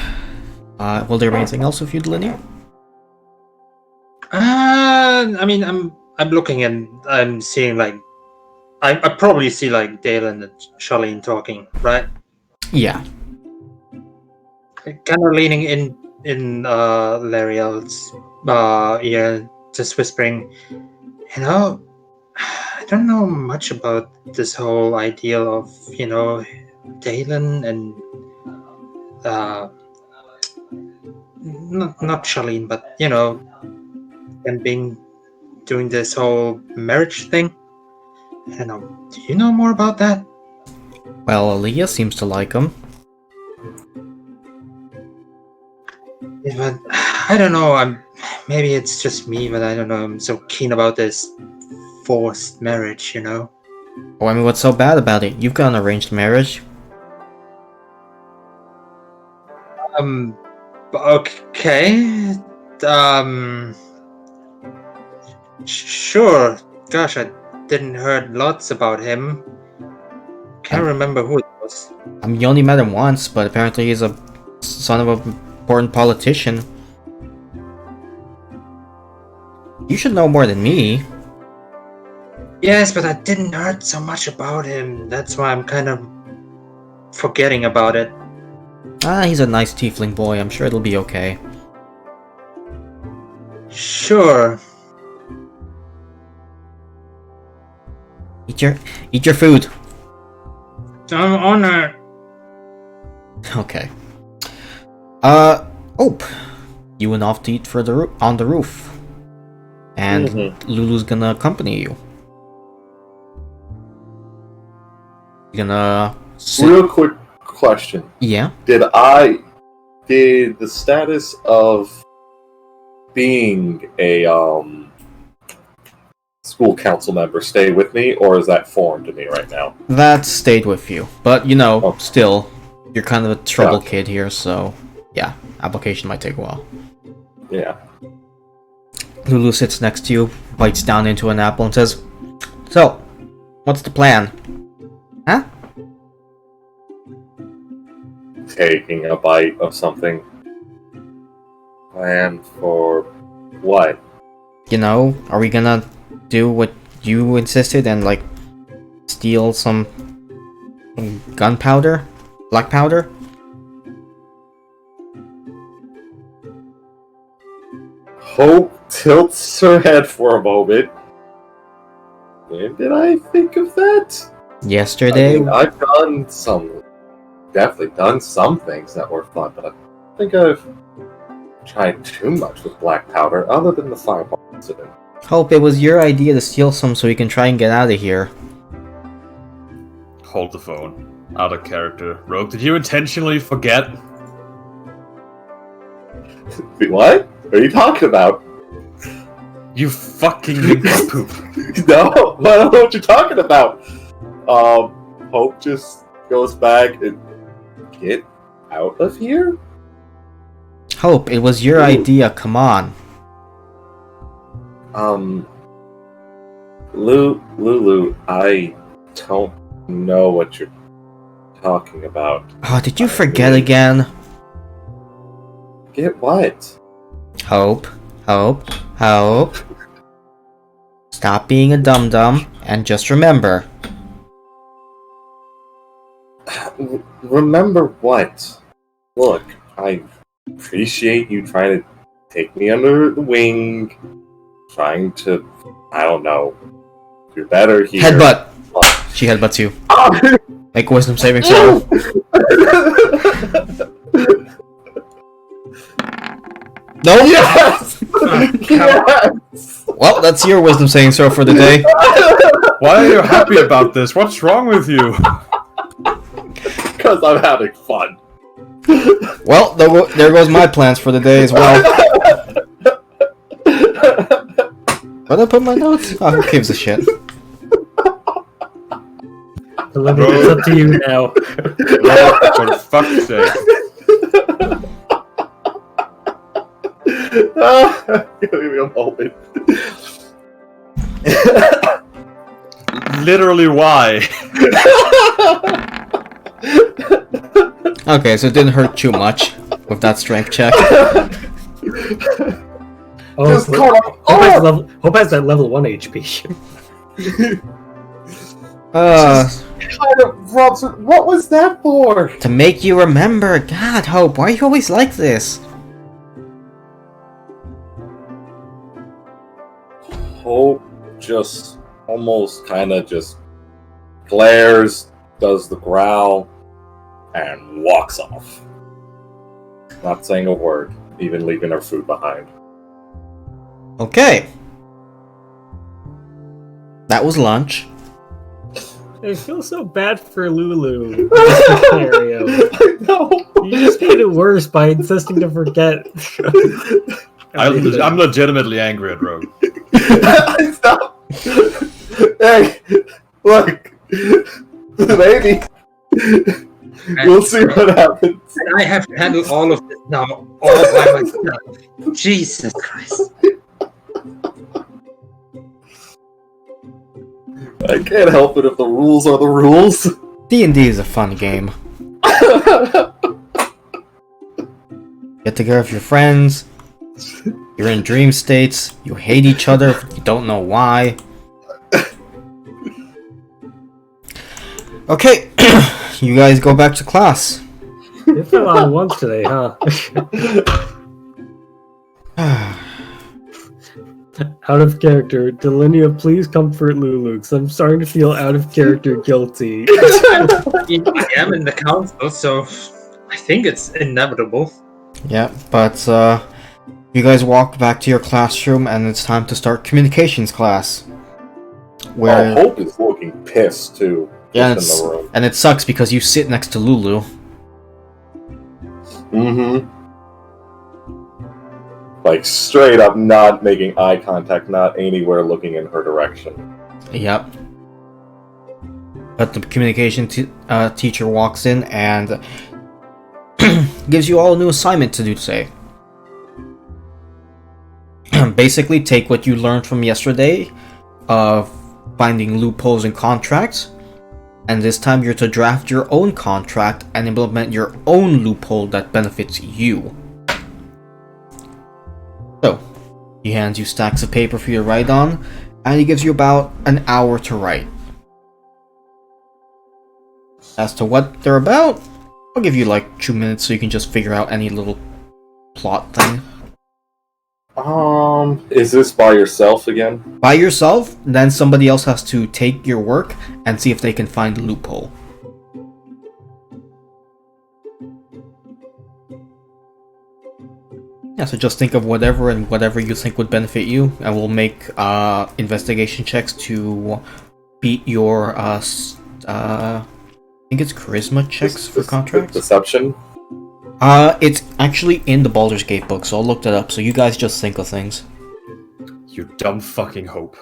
will there be anything else with you, Delinia? I mean, I'm looking and I'm seeing like I probably see like Dalen and Charlene talking, right? Yeah. Kind of leaning in Lariel's ear, just whispering, you know, I don't know much about this whole ideal of, you know, Dalen and not Charlene, but you know, and doing this whole marriage thing. I don't know. Do you know more about that? Well, Aaliyah seems to like him. Yeah, but I don't know. Maybe it's just me, but I don't know. I'm so keen about this forced marriage, you know. Oh, I mean, what's so bad about it? You've got an arranged marriage. Okay. Sure. Gosh, I didn't heard lots about him. Can't remember who it was. I mean, you only met him once, but apparently he's a son of an important politician. You should know more than me. Yes, but I didn't heard so much about him. That's why I'm kind of forgetting about it. Ah, he's a nice tiefling boy. I'm sure it'll be okay. Sure. Eat your food. I'm on it. Okay. You went off to eat for on the roof, and Lulu's gonna accompany you. You gonna sit? Real quick question. Yeah. Did the status of being a school council member stay with me, or is that foreign to me right now? That stayed with you, but you know, Oh. still, you're kind of a trouble Gotcha. kid here, so yeah, application might take a while. Yeah. Lulu sits next to you, bites down into an apple, and says, "So, what's the plan? Huh?" Taking a bite of something. Plan for what? You know, are we gonna do what you insisted and like steal some gunpowder? Black powder? Hope tilts her head for a moment. When did I think of that? Yesterday? I mean, I've definitely done some things that were fun, but I don't think I've tried too much with black powder, other than the fireball incident. Hope, it was your idea to steal some so we can try and get out of here. Hold the phone. Out of character. Rogue, did you intentionally forget? What? What are you talking about? You fucking nincompoop. No, I don't know what you're talking about. Hope just goes back and get out of here? Hope, it was your idea, come on. Lulu, I don't know what you're talking about. Oh, did you forget again? Get what? Hope. Stop being a dum-dum, and just remember. Remember what? Look, I appreciate you trying to take me under the wing, trying to, I don't know, do better here. Headbutt! She headbutts you. Make a wisdom saving throw. No? Yes! Yes! Well, that's your wisdom saving throw for the day. Why are you happy about this? What's wrong with you? Because I'm having fun. Well, there goes my plans for the day as well. Where did I put my notes? Oh, who gives a shit? Olivia, it's up to you now. Oh, for fuck's sake. Give me a moment. Literally, why? Okay, so it didn't hurt too much with that strength check. Oh, Just call up. Hope has that level 1 HP. Kind of rubs. What was that for? To make you remember. God, Hope, why are you always like this? Hope just almost kind of just glares, does the growl, and walks off. Not saying a word, even leaving her food behind. Okay. That was lunch. I feel so bad for Lulu in this scenario. No. You just made it worse by insisting to forget. I'm legitimately angry at Rogue. Stop. Hey, look, maybe we'll see what happens. And I have to handle all of this now, all by myself. Jesus Christ. I can't help it if the rules are the rules. D&D is a fun game. Get together with your friends. You're in dream states. You hate each other. You don't know why. Okay, you guys go back to class. You fell on once today, huh? Out of character. Delinia, please comfort Lulu, because I'm starting to feel out of character guilty. I am in the council, so I think it's inevitable. Yeah, but you guys walk back to your classroom and it's time to start communications class. Where Hope is looking pissed too. yeah, just in the room. and it sucks because you sit next to Lulu. Mm-hmm. Like straight up not making eye contact, not anywhere looking in her direction. Yep. But the communication teacher walks in and gives you all a new assignment to do today. Basically, take what you learned from yesterday of finding loopholes in contracts, and this time you're to draft your own contract and implement your own loophole that benefits you. So, he hands you stacks of paper for you to write on, and he gives you about an hour to write. As to what they're about, I'll give you like 2 minutes so you can just figure out any little plot thing. Is this by yourself again? By yourself, then somebody else has to take your work and see if they can find a loophole. Yeah, so just think of whatever you think would benefit you, and we'll make investigation checks to beat your I think it's charisma checks for contracts. Deception? It's actually in the Baldur's Gate book, so I'll look that up. So you guys just think of things. You dumb fucking Hope.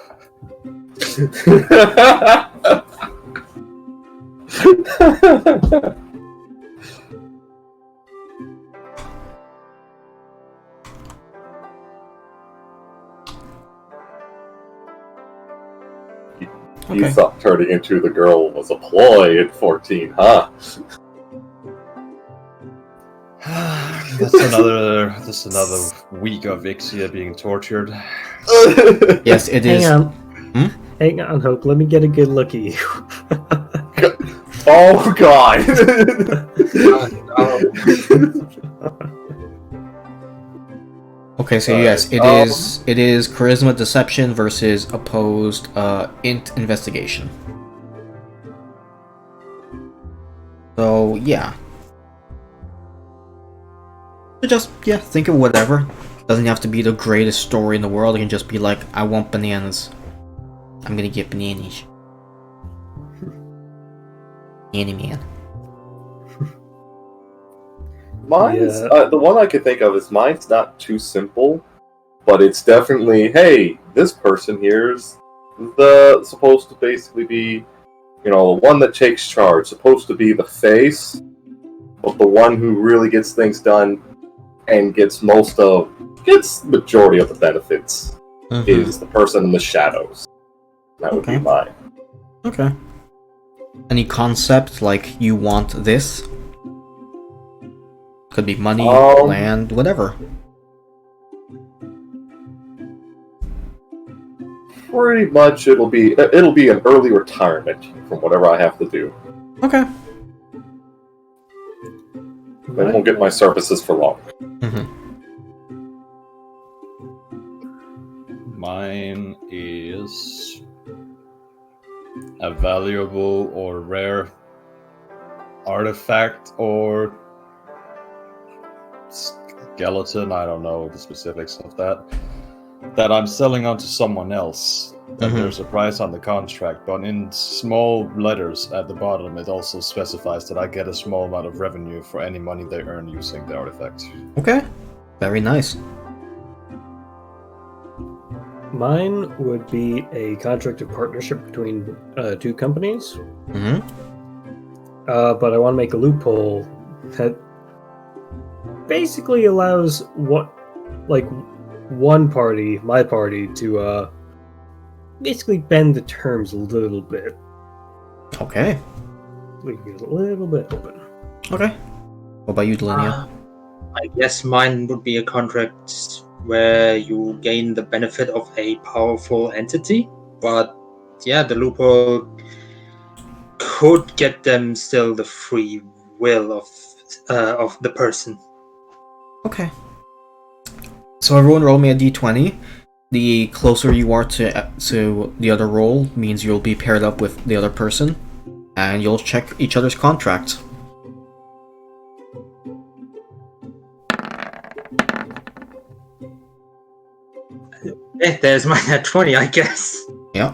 You Okay. thought turning into the girl was a ploy at 14, huh? That's another week of Ixia being tortured. Yes, it is. Hang on. Hang on, Hope. Let me get a good look at you. Oh god! Okay, so Alright, yes, it is charisma deception versus opposed int investigation. So yeah. So just think of whatever. Doesn't have to be the greatest story in the world. It can just be like, I want bananas. I'm gonna get bananas. Banana man. Mine's the one I could think of is mine's not too simple, but it's definitely, hey, this person here's the supposed to basically be, the one that takes charge, supposed to be the face, but the one who really gets things done and gets majority of the benefits is the person in the shadows. That would be mine. Okay. Any concept like you want this? Could be money, land, whatever. Pretty much, it'll be an early retirement from whatever I have to do. Okay. I won't get my services for long. Mine is a valuable or rare artifact or skeleton, I don't know the specifics of that I'm selling on to someone else. And there's a price on the contract, but in small letters at the bottom it also specifies that I get a small amount of revenue for any money they earn using the artifact. Okay. Very nice. Mine would be a contract of partnership between two companies. But I want to make a loophole that basically allows one party, my party, to basically bend the terms a little bit. Okay. Leave it a little bit open. Okay. What about you, Delinia? I guess mine would be a contract where you gain the benefit of a powerful entity, but yeah, the loophole could get them still the free will of the person. Okay. So everyone roll me a d20. The closer you are to the other role means you'll be paired up with the other person, and you'll check each other's contracts. There's mine at 20, I guess. Yeah.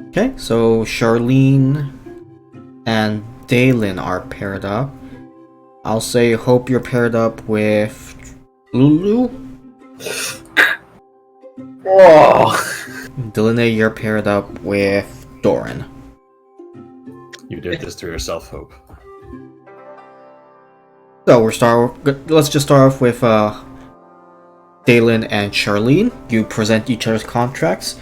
Okay, so Charlene and Dalen are paired up. I'll say Hope you're paired up with Lulu. Oh. Delaney, you're paired up with Doran. You did this to yourself, Hope. So let's just start off with Dalen and Charlene. You present each other's contracts.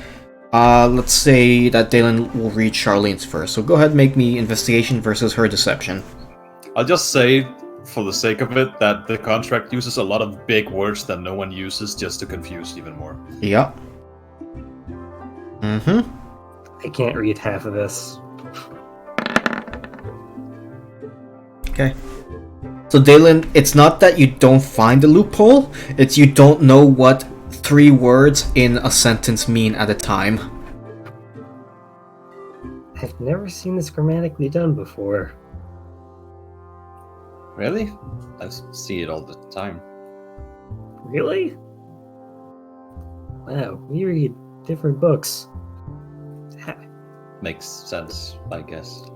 Let's say that Dalen will read Charlene's first. So go ahead and make me investigation versus her deception. I'll just say, for the sake of it, that the contract uses a lot of big words that no one uses just to confuse even more. Yeah. I can't read half of this. Okay. So Dalen, it's not that you don't find the loophole, it's you don't know what 3 words in a sentence mean at a time. I've never seen this grammatically done before. Really? I see it all the time. Really? Wow, we read different books. Makes sense, I guess.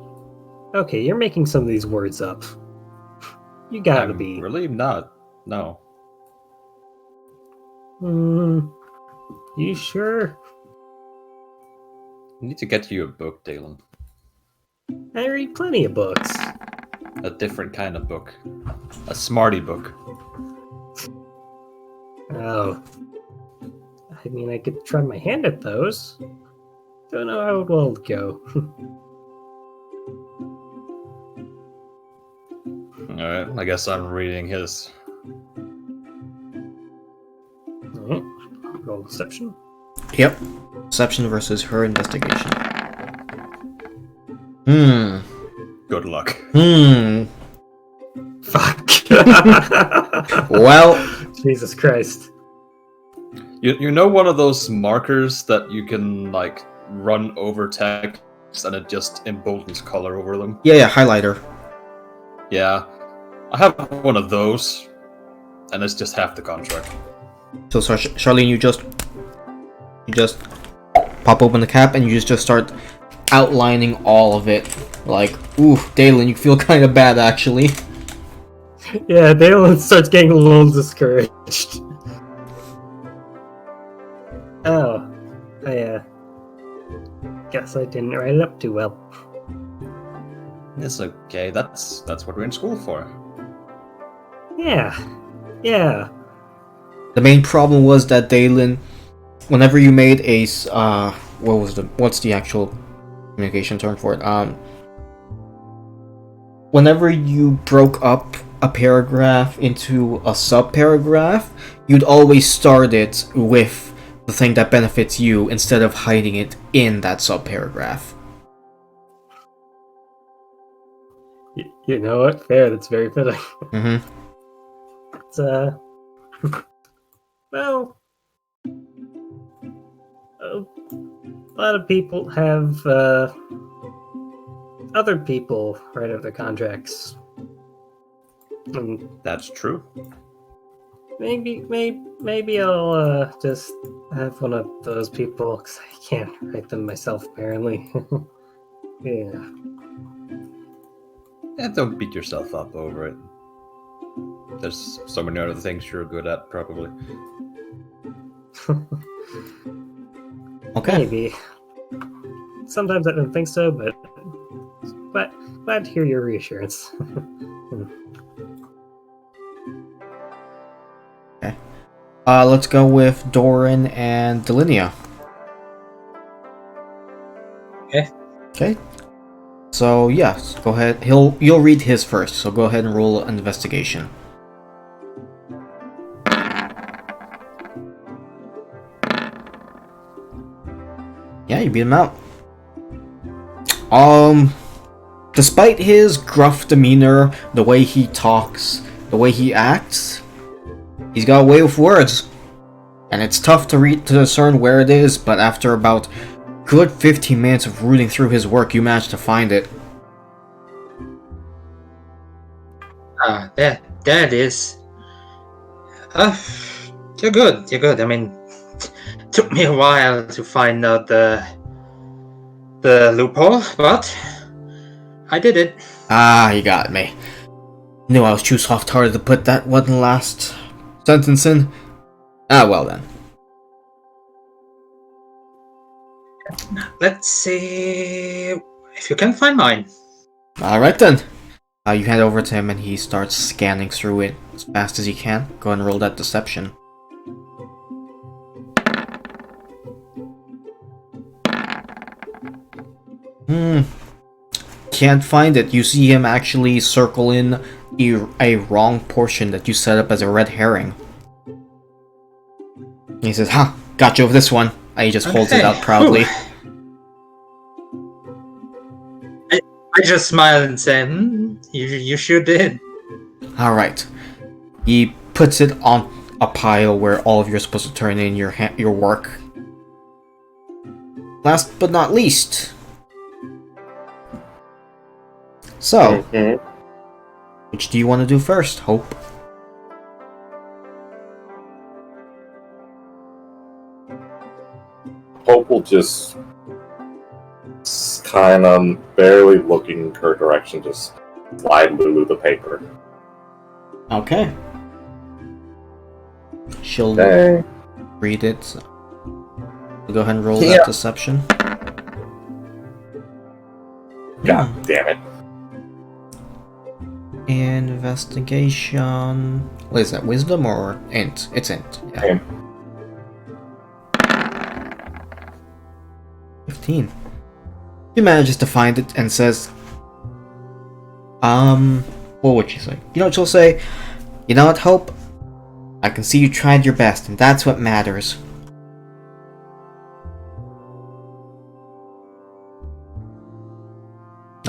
Okay, you're making some of these words up. You gotta be. Really not. No. You sure? I need to get you a book, Dalen. I read plenty of books. A different kind of book. A smarty book. Oh. I mean, I could try my hand at those. Don't know how well it'll go. Alright, I guess I'm reading his. roll deception. Yep. Deception versus her investigation. Good luck. Fuck. Well, Jesus Christ. You know one of those markers that you can like run over text and it just emboldens color over them? yeah, highlighter. Yeah. I have one of those, and it's just half the contract. So, Charlene, you just pop open the cap and you just start outlining all of it. Like, ooh, Dalen, you feel kind of bad actually. Yeah, Dalen starts getting a little discouraged. Oh, I guess I didn't write it up too well. It's okay. That's what we're in school for. Yeah. The main problem was that Dalen, whenever you made a what's the actual communication term for it? Whenever you broke up a paragraph into a sub-paragraph, you'd always start it with the thing that benefits you instead of hiding it in that sub-paragraph. You know what? Fair, that's very fitting. Mm-hmm. It's, well, a lot of people have, other people write out their contracts. And That's true. maybe I'll, just have one of those people, because I can't write them myself, apparently. Yeah. Yeah, don't beat yourself up over it. There's so many other things you're good at, probably. Okay. Maybe. Sometimes I don't think so, but glad to hear your reassurance. Let's go with Doran and Delinia. Okay. So yes, go ahead. You'll read his first. So go ahead and roll an investigation. Yeah, you beat him out. Despite his gruff demeanor, the way he talks, the way he acts, he's got a way with words. And it's tough to discern where it is, but after about good 15 minutes of rooting through his work, you managed to find it. There it is. You're good. I mean, took me a while to find out the loophole, but I did it. Ah, you got me. Knew I was too soft-hearted to put that one last sentence in. Ah, well then. Let's see if you can find mine. Alright then. You hand over to him and he starts scanning through it as fast as he can. Go ahead and roll that deception. Can't find it. You see him actually circle in a wrong portion that you set up as a red herring. He says, "Ha! Got you with this one." And he just holds it Okay. out proudly. I just smile and say, you sure did. Alright. He puts it on a pile where all of you are supposed to turn in your work. Last but not least. So, which do you want to do first, Hope? Hope will just kind of barely looking in her direction, just slide Lulu the paper. Okay. She'll Okay. read it. So go ahead and roll Yeah. that deception. God damn it. Investigation. What is that? Wisdom or int? It's int. Yeah. Int. 15. He manages to find it and says, what would she say? You know what she'll say? You know what, Hope? I can see you tried your best, and that's what matters.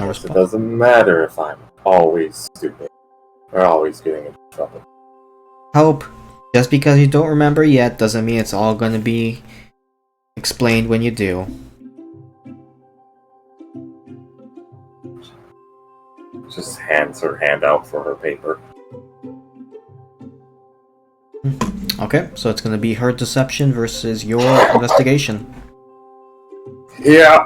No Guess it response. doesn't matter if I'm always stupid or always getting into trouble. Hope, just because you don't remember yet doesn't mean it's all gonna be explained when you do. Just hands her hand out for her paper. Okay, so it's gonna be her deception versus your investigation. Yeah.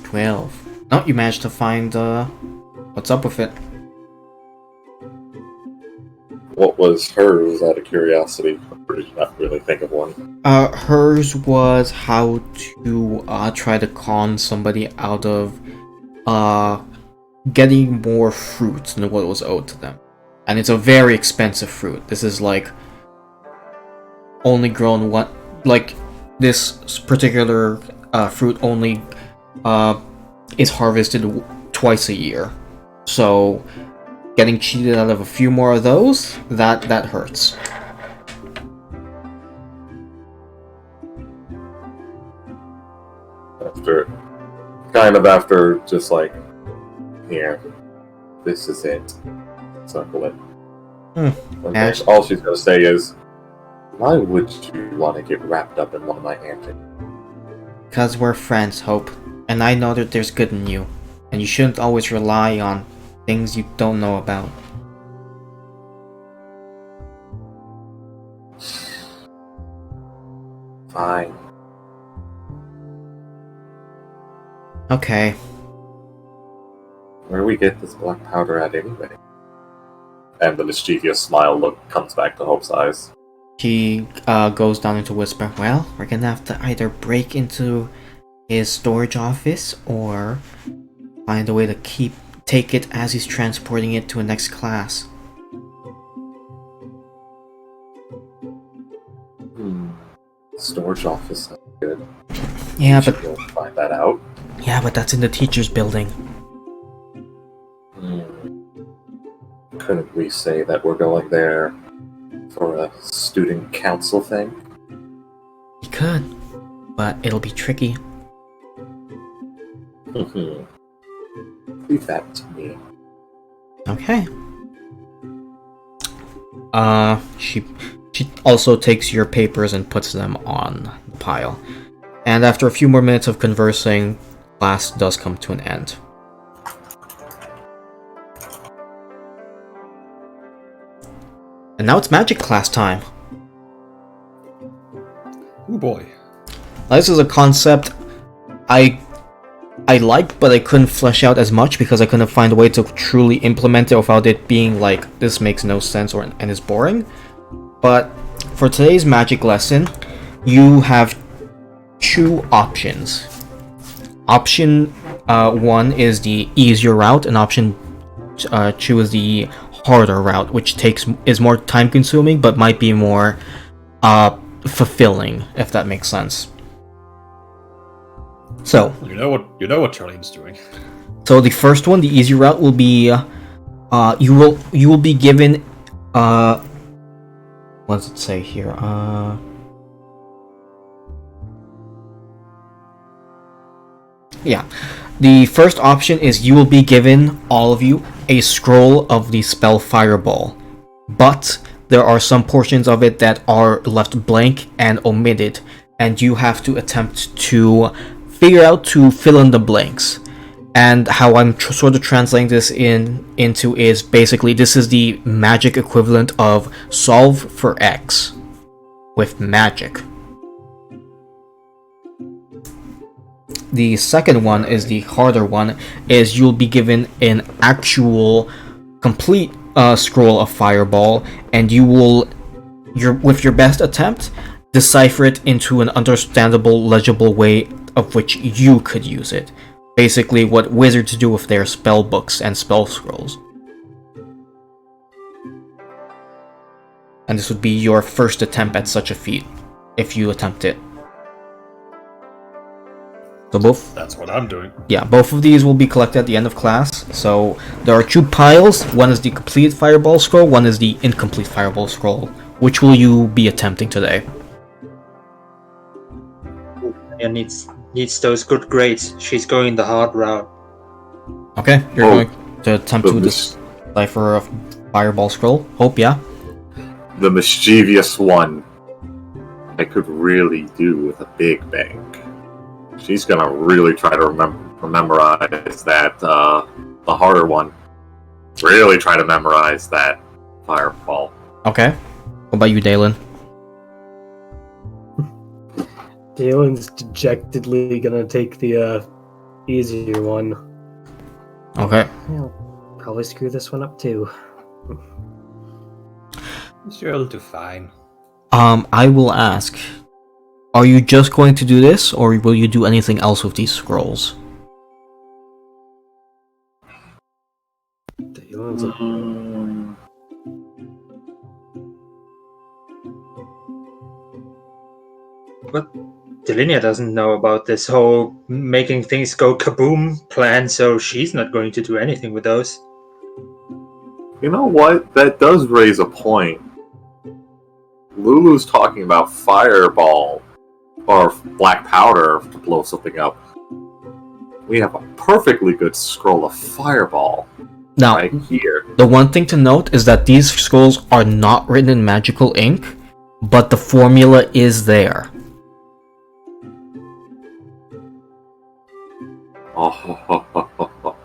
$12. Oh, you managed to find, what's up with it? What was hers out of curiosity? Or did you not really think of one? Hers was how to, try to con somebody out of, getting more fruit than what was owed to them. And it's a very expensive fruit. This is, like, only grown one, like, this particular, fruit only, is harvested twice a year. So, getting cheated out of a few more of those, that hurts. After just like, here, this is it. Circle it. And Ash- all she's gonna say is, why would you want to get wrapped up in one of my antics? Because we're friends, Hope. And I know that there's good in you. And you shouldn't always rely on things you don't know about. Fine. Okay. Where do we get this black powder at anyway? And the mischievous smile look comes back to Hope's eyes. She goes down into whisper. Well, we're gonna have to either break into his storage office or find a way to take it as he's transporting it to a next class. Storage office sounds good. Yeah, We should but be able to find that out. that's in the teacher's building. Couldn't we say that we're going there for a student council thing? You could, but it'll be tricky. Leave that to me. Okay. She also takes your papers and puts them on the pile. And after a few more minutes of conversing, class does come to an end. And now it's magic class time. Oh boy. Now, this is a concept I liked, but I couldn't flesh out as much because I couldn't find a way to truly implement it without it being like, this makes no sense and is boring. But for today's magic lesson, you have two options. Option 1 is the easier route, and option 2 is the harder route, which is more time consuming but might be more fulfilling, if that makes sense. So You know what Charlene's doing. So the first one, the easy route, will be you will be given what does it say here? Yeah. The first option is you will be given, all of you, a scroll of the spell Fireball. But there are some portions of it that are left blank and omitted, and you have to attempt to figure out to fill in the blanks. And how I'm sort of translating this into is basically this is the magic equivalent of solve for X with magic. The second one is the harder one, is you'll be given an actual complete scroll of Fireball, and you will, with your best attempt, decipher it into an understandable, legible way of which you could use it. Basically what wizards do with their spell books and spell scrolls. And this would be your first attempt at such a feat, if you attempt it. So That's what I'm doing. Yeah, both of these will be collected at the end of class. So there are two piles. One is the complete Fireball Scroll, one is the incomplete Fireball Scroll. Which will you be attempting today? Delinia needs those good grades. She's going the hard route. Okay, you're Oh, going to attempt the to decipher a fireball scroll. Hope, yeah. The mischievous one. I could really do with a big bank. She's gonna really try to memorize that, the harder one. Really try to memorize that fireball. Okay. What about you, Dalen? Dalen's dejectedly gonna take the easier one. Okay. I'll probably screw this one up too. She'll do fine. I will ask, are you just going to do this, or will you do anything else with these scrolls? Dalen's a But Delinia doesn't know about this whole making things go kaboom plan, so she's not going to do anything with those. You know what? That does raise a point. Lulu's talking about fireball or black powder to blow something up. We have a perfectly good scroll of fireball Now, right here. the one thing to note is that these scrolls are not written in magical ink, but the formula is there. Oh,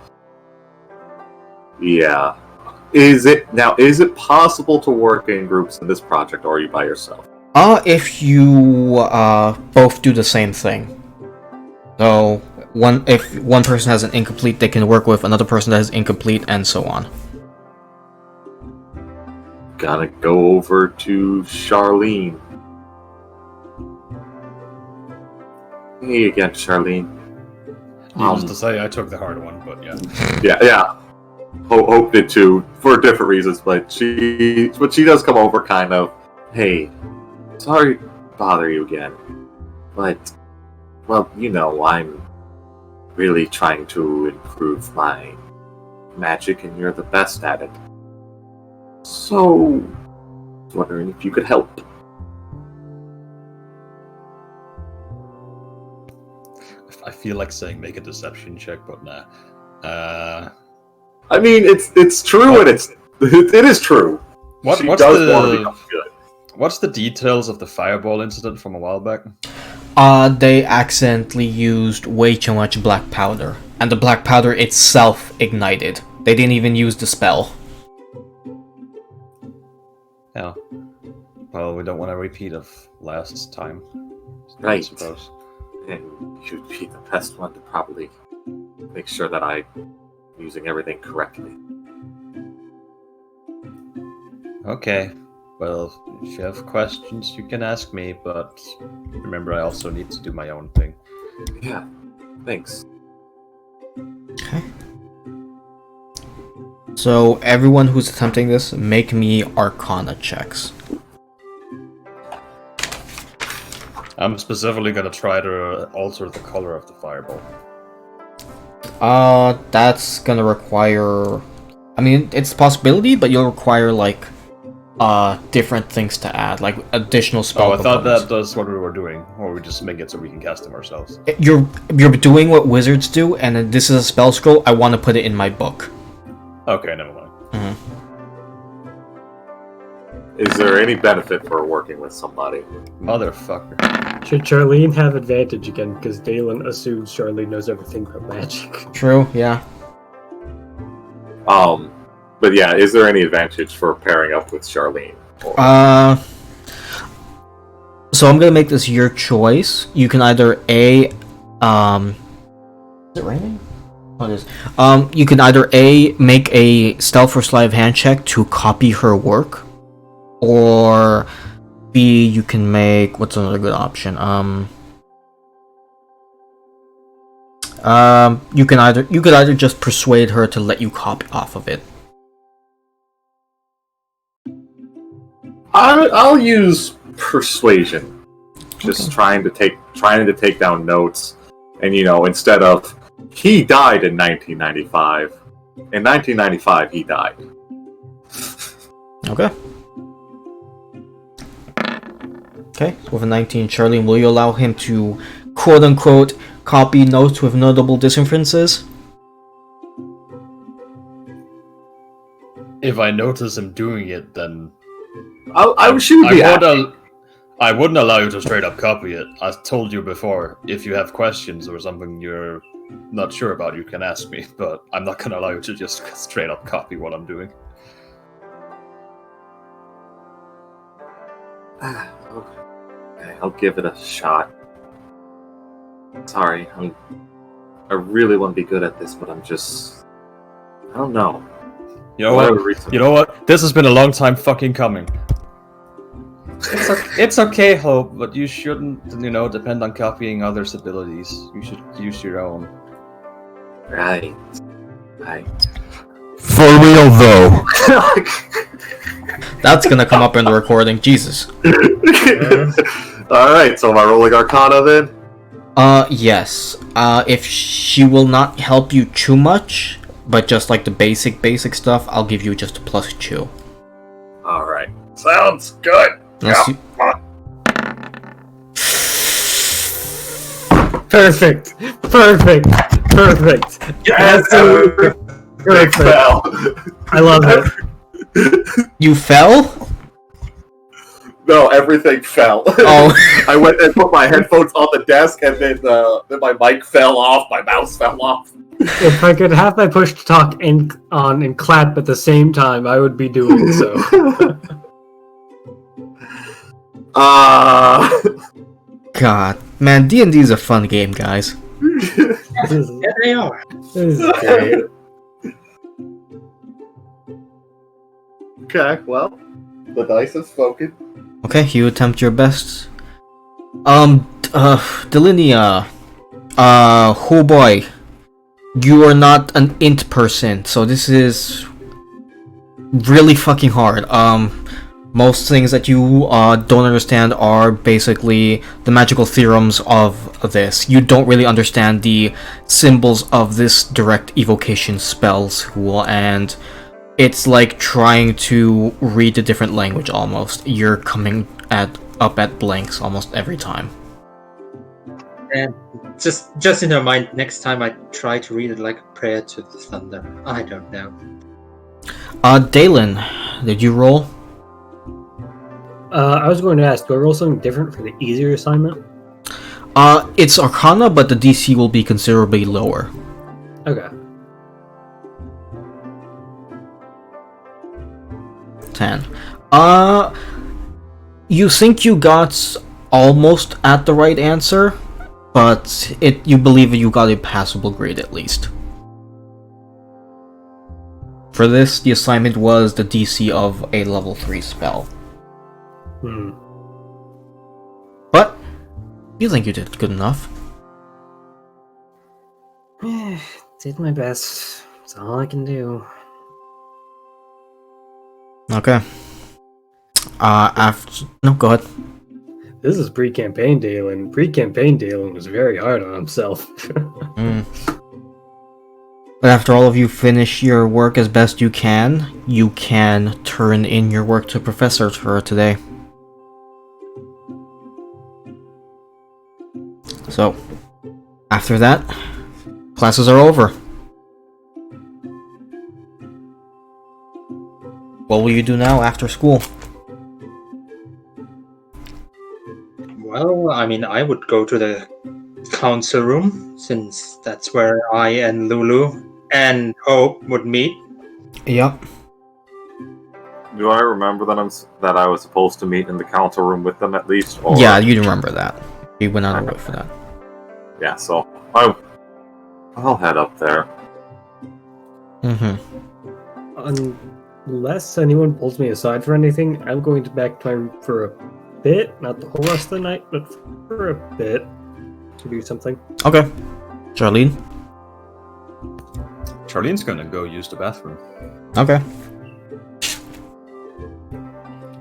yeah. Is it possible to work in groups in this project, or are you by yourself? If you both do the same thing. So if one person has an incomplete, they can work with another person that has incomplete, and so on. Gotta go over to Charlene. Hey again, Charlene. Needless to say, I took the hard one, but yeah. Yeah. Hope did too, for different reasons, but she does come over kind of, hey, sorry to bother you again, but, well, you know, I'm really trying to improve my magic and you're the best at it. So, wondering if you could help. I feel like saying make a deception check, but nah. I mean, it's true, and it is true. What's She does want to the become good. what's the details of the fireball incident from a while back? They accidentally used way too much black powder, and the black powder itself ignited. They didn't even use the spell. Yeah. Well, we don't want a repeat of last time. I Right. suppose. And you'd be the best one to probably make sure that I'm using everything correctly. Okay. Well, if you have questions, you can ask me, but remember, I also need to do my own thing. Yeah, thanks. Okay. So everyone who's attempting this, make me Arcana checks. I'm specifically gonna try to alter the color of the fireball. That's gonna require... I mean, it's a possibility, but you'll require, like, different things to add, like additional spell Oh, I thought components. that's what we were doing, or we just make it so we can cast them ourselves. You're doing what wizards do, and then this is a spell scroll. I want to put it in my book. Okay, never mind. Is there any benefit for working with somebody? Motherfucker. Should Charlene have advantage again? Because Dalen assumes Charlene knows everything about magic. True, yeah. But yeah, is there any advantage for pairing up with Charlene? Or- So I'm gonna make this your choice. You can either Is it raining? Oh, it is. You can either make a stealth or sleight of hand check to copy her work, or B, you can make, what's another good option? You could either just persuade her to let you copy off of it. I'll use persuasion. Just trying to take down notes, and instead of he died in 1995, in 1995 he died. Okay. Okay, with a 19, Charlene, will you allow him to quote-unquote copy notes with notable disinferences? If I notice him doing it, then I shouldn't be asking. I wouldn't allow you to straight up copy it. I told you before, if you have questions or something you're not sure about, you can ask me, but I'm not going to allow you to just straight up copy what I'm doing. Okay, I'll give it a shot. Sorry, I really want to be good at this, but I don't know. You know what? You know what? This has been a long time fucking coming. It's okay, Hope, but you shouldn't, depend on copying others' abilities. You should use your own. Right. For real though. That's gonna come up in the recording. Jesus. Alright, so am I rolling Arcana then? Yes. If she will not help you too much, but just like the basic stuff, I'll give you just a +2. Alright. Sounds good. Unless you- Perfect. Yes! Perfect. Fell. I love it. You fell? No, everything fell. Oh. I went and put my headphones on the desk, and then my mic fell off, my mouse fell off. If I could have my push to talk on and clap at the same time, I would be doing so. God. Man, D&D is a fun game, guys. Yeah, they are. This is great. Okay, well, the dice have spoken. Okay, you attempt your best. Delinia. Oh boy. You are not an int person, so this is really fucking hard. Most things that you don't understand are basically the magical theorems of this. You don't really understand the symbols of this direct evocation spells, and it's like trying to read a different language almost. You're coming up at blanks almost every time. And just in your mind, next time I try to read it like a prayer to the thunder. I don't know. Dalen, did you roll? I was going to ask, do I roll something different for the easier assignment? It's Arcana, but the DC will be considerably lower. Okay. 10. You think you got almost at the right answer, but you believe you got a passable grade at least. For this, the assignment was the DC of a level 3 spell. But you think you did good enough. Did my best. That's all I can do. Okay. No, go ahead. This is pre-campaign Dalen. Pre-campaign Dalen was very hard on himself. But after all of you finish your work as best you can turn in your work to Professor for today. So, after that, classes are over. What will you do now after school? Well, I mean, I would go to the council room, since that's where I and Lulu and Hope would meet. Yep. Do I remember that I was supposed to meet in the council room with them at least? Or... Yeah, you remember that. You went out of the way for that. Yeah, so I'll head up there. Unless anyone pulls me aside for anything, I'm going to back time for a bit, not the whole rest of the night, but for a bit to do something. Okay. Charlene? Charlene's gonna go use the bathroom. Okay.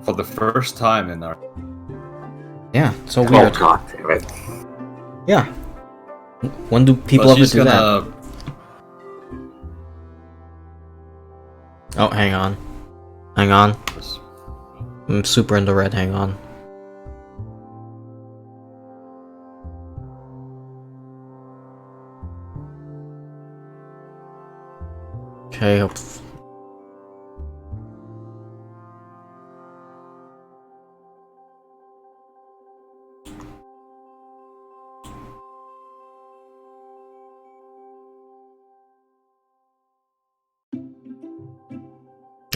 For the first time in our... Yeah, so weird. Oh god damn it. Yeah. When do people But ever she's do gonna... that? Oh, hang on. I'm super in the red, hang on. Okay.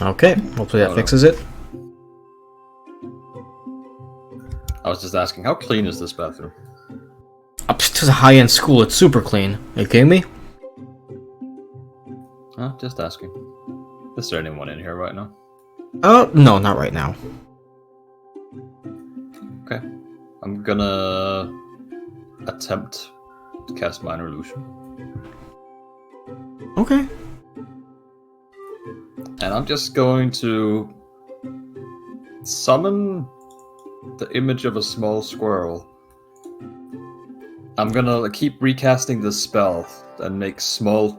Okay, hopefully that Oh, no. fixes it. I was just asking, how clean is this bathroom? Up to the high-end school, it's super clean. Are you kidding me? Just asking. Is there anyone in here right now? No, not right now. Okay. I'm gonna attempt to cast Minor Illusion. Okay. And I'm just going to summon the image of a small squirrel. I'm gonna keep recasting the spell and make small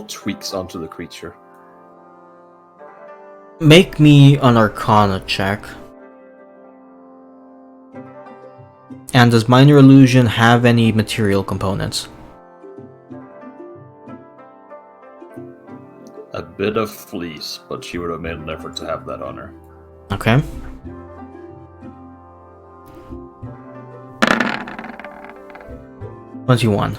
tweaks onto the creature. Make me an Arcana check. And does Minor Illusion have any material components? A bit of fleece, but she would have made an effort to have that on her. Okay. $21.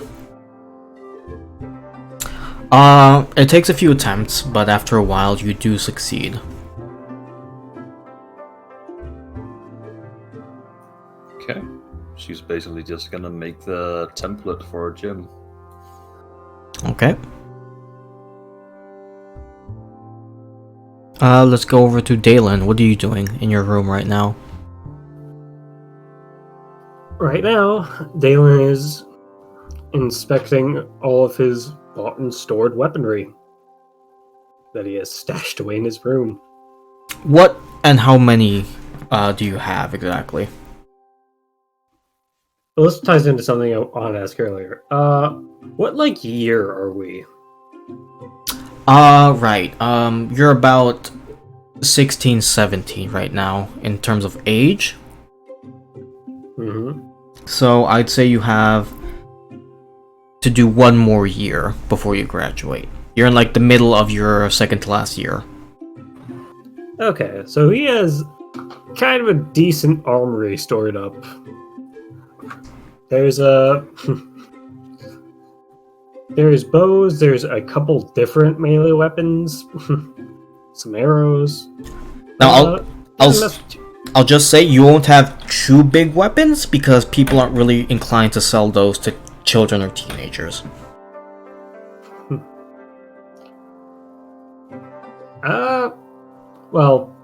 It takes a few attempts, but after a while you do succeed. Okay. She's basically just gonna make the template for Jim. Okay. Let's go over to Dalen. What are you doing in your room right now? Right now, Dalen is inspecting all of his bought and stored weaponry that he has stashed away in his room. What and how many do you have exactly? Well, this ties into something I wanted to ask earlier. What year are we? Right. You're about 16, 17 right now in terms of age. Mm-hmm. So I'd say you have to do one more year before you graduate. You're in the middle of your second to last year. Okay, so he has kind of a decent armory stored up. There's there's bows, there's a couple different melee weapons, some arrows. Now Nothing I'll just say you won't have two big weapons because people aren't really inclined to sell those to children or teenagers. well,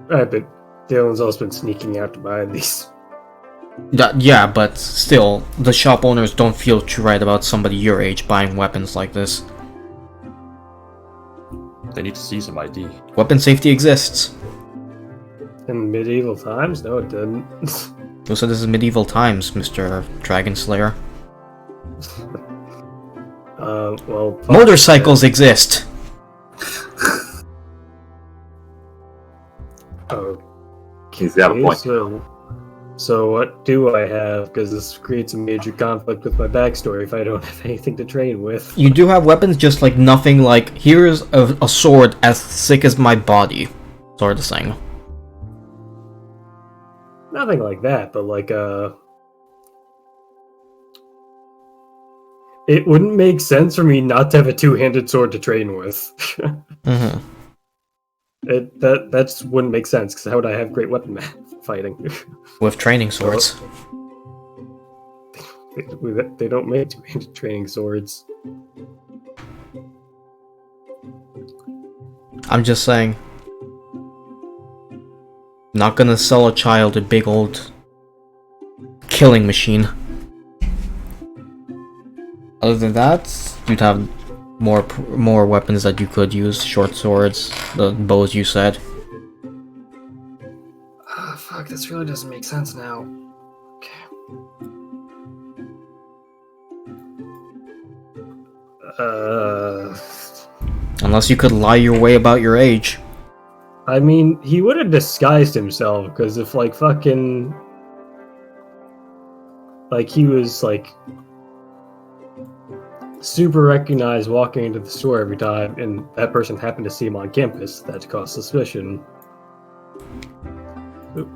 right, but Dylan's also been sneaking out to buy these. Yeah, but still, the shop owners don't feel too right about somebody your age buying weapons like this. They need to see some ID. Weapon safety exists. In medieval times? No, it didn't. Who said this is medieval times, Mr. Dragon Slayer? Well... Motorcycles exist! Oh, He's got a point. So what do I have? Because this creates a major conflict with my backstory if I don't have anything to train with. You do have weapons, just nothing here's a sword as thick as my body, sort of thing. Nothing like that, but it wouldn't make sense for me not to have a two-handed sword to train with. Mm-hmm. That just wouldn't make sense, because how would I have great weapon fighting? With training swords. They don't make two-handed training swords. I'm just saying. Not gonna sell a child a big old killing machine. Other than that, you'd have more weapons that you could use. Short swords, the bows you said. Fuck, this really doesn't make sense now. Okay. Unless you could lie your way about your age. I mean, he would have disguised himself, because if, fucking... he was, super recognized walking into the store every time, and that person happened to see him on campus, that'd cause suspicion. You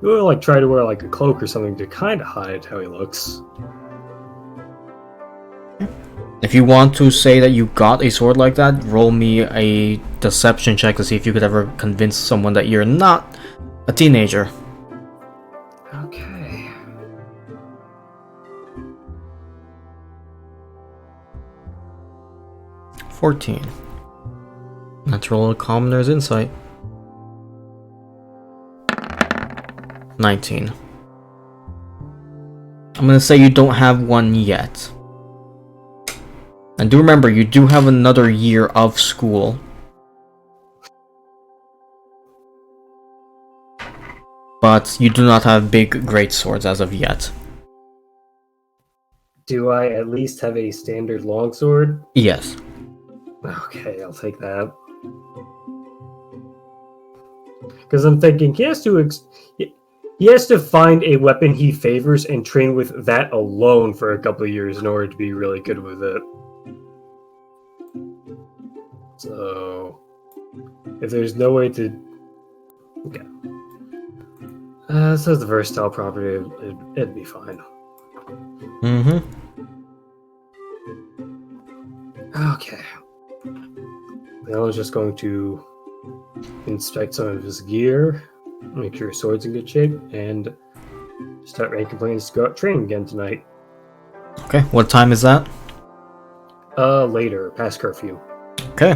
would like try to wear like a cloak or something to kind of hide how he looks. If you want to say that you got a sword like that, roll me a deception check to see if you could ever convince someone that you're not a teenager. Okay. $14. Let's roll a commoner's insight. 19. I'm gonna say you don't have one yet. And do remember, you do have another year of school. But you do not have big great swords as of yet. Do I at least have a standard longsword? Yes. Okay, I'll take that. Because I'm thinking he has to find a weapon he favors and train with that alone for a couple of years in order to be really good with it. So, if there's no way to... Okay. This is the versatile property, it'd be fine. Mm-hmm. Okay. Now I was just going to inspect some of his gear, make sure his sword's in good shape, and start making plans to go out training again tonight. Okay, what time is that? Later, past curfew. Okay.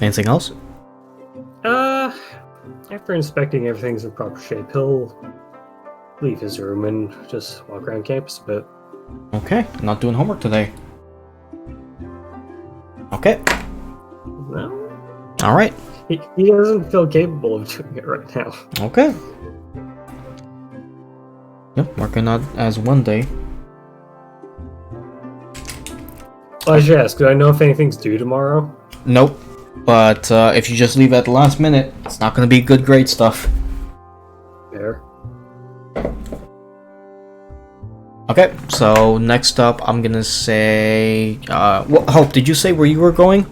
Anything else? After inspecting everything's in proper shape, he'll leave his room and just walk around campus a bit. Okay, not doing homework today. Okay, No, alright. he doesn't feel capable of doing it right now. Okay. Yep, working out as one day. Well, I should ask, do I know if anything's due tomorrow? Nope. But if you just leave at the last minute, it's not going to be good grade stuff. There. Okay, so next up, I'm going to say... Hope, did you say where you were going?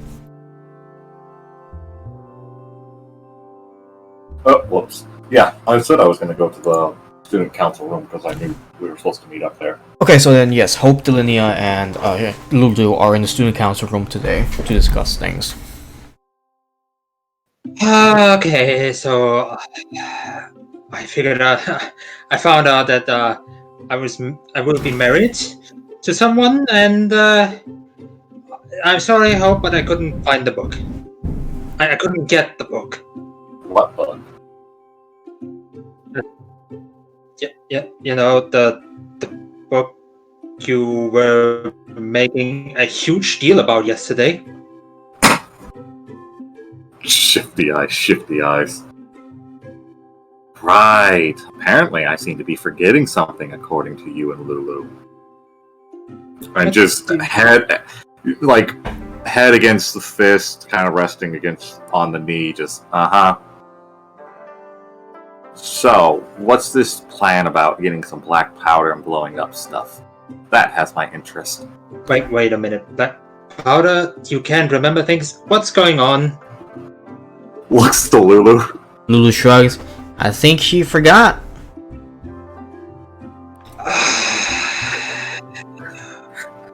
Oh, whoops. Yeah, I said I was going to go to the student council room because I knew we were supposed to meet up there. Okay, so then yes, Hope, Delinia, and Lulu are in the student council room today to discuss things. Okay, so I figured out. I found out that I will be married to someone, and I'm sorry, Hope, but I couldn't find the book. I couldn't get the book. What book? Yeah, you know the book you were making a huge deal about yesterday. Shifty eyes. Right. Apparently, I seem to be forgetting something, according to you and Lulu. And just head against the fist, kind of resting on the knee. Just So, what's this plan about getting some black powder and blowing up stuff? That has my interest. Wait a minute. Black powder? You can't remember things? What's going on? Looks to Lulu. Lulu shrugs. I think she forgot.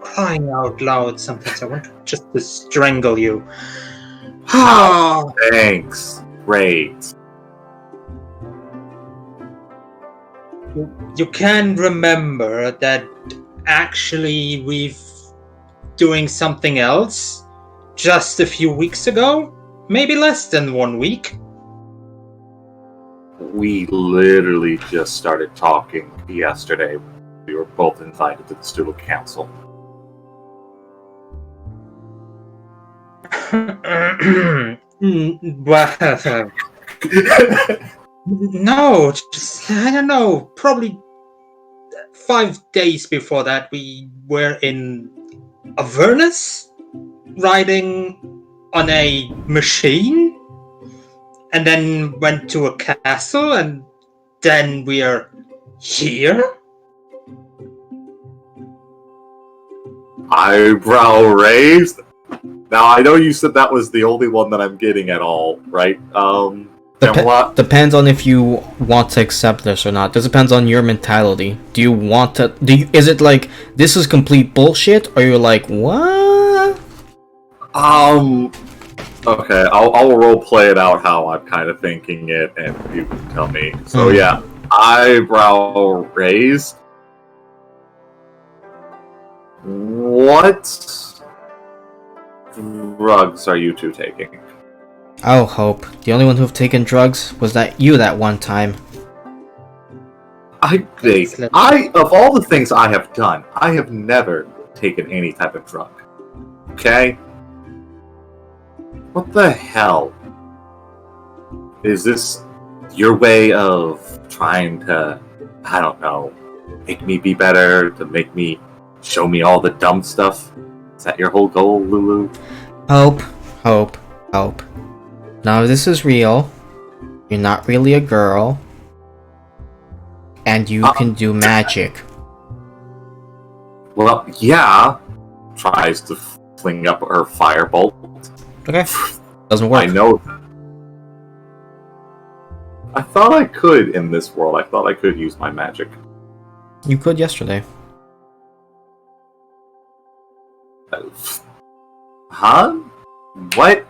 Crying out loud, sometimes I want just to strangle you. Thanks. Great. You can remember that actually we've doing something else just a few weeks ago? Maybe less than 1 week. We literally just started talking yesterday. We were both invited to the student council. Well, no, just, I don't know, probably 5 days before that we were in Avernus, riding on a machine, and then went to a castle, and then we are here. Eyebrow raised? Now, I know you said that was the only one that I'm getting at all, right? Camelot? Depends on if you want to accept this or not. This depends on your mentality. Do you want to? Is it like this is complete bullshit, or you're like what? Okay, I'll role play it out how I'm kind of thinking it, and you can tell me. So yeah, eyebrow raised. What drugs are you two taking? Oh, Hope. The only one who've taken drugs was that one time. I think of all the things I have done, I have never taken any type of drug. Okay? What the hell? Is this your way of trying to, I don't know, make me be better, to make me show me all the dumb stuff? Is that your whole goal, Lulu? Hope. Now, if this is real, you're not really a girl, and you can do magic. Well, yeah. Tries to fling up her firebolt. Okay. Doesn't work. I know. I thought I could in this world. I thought I could use my magic. You could yesterday. Huh? What?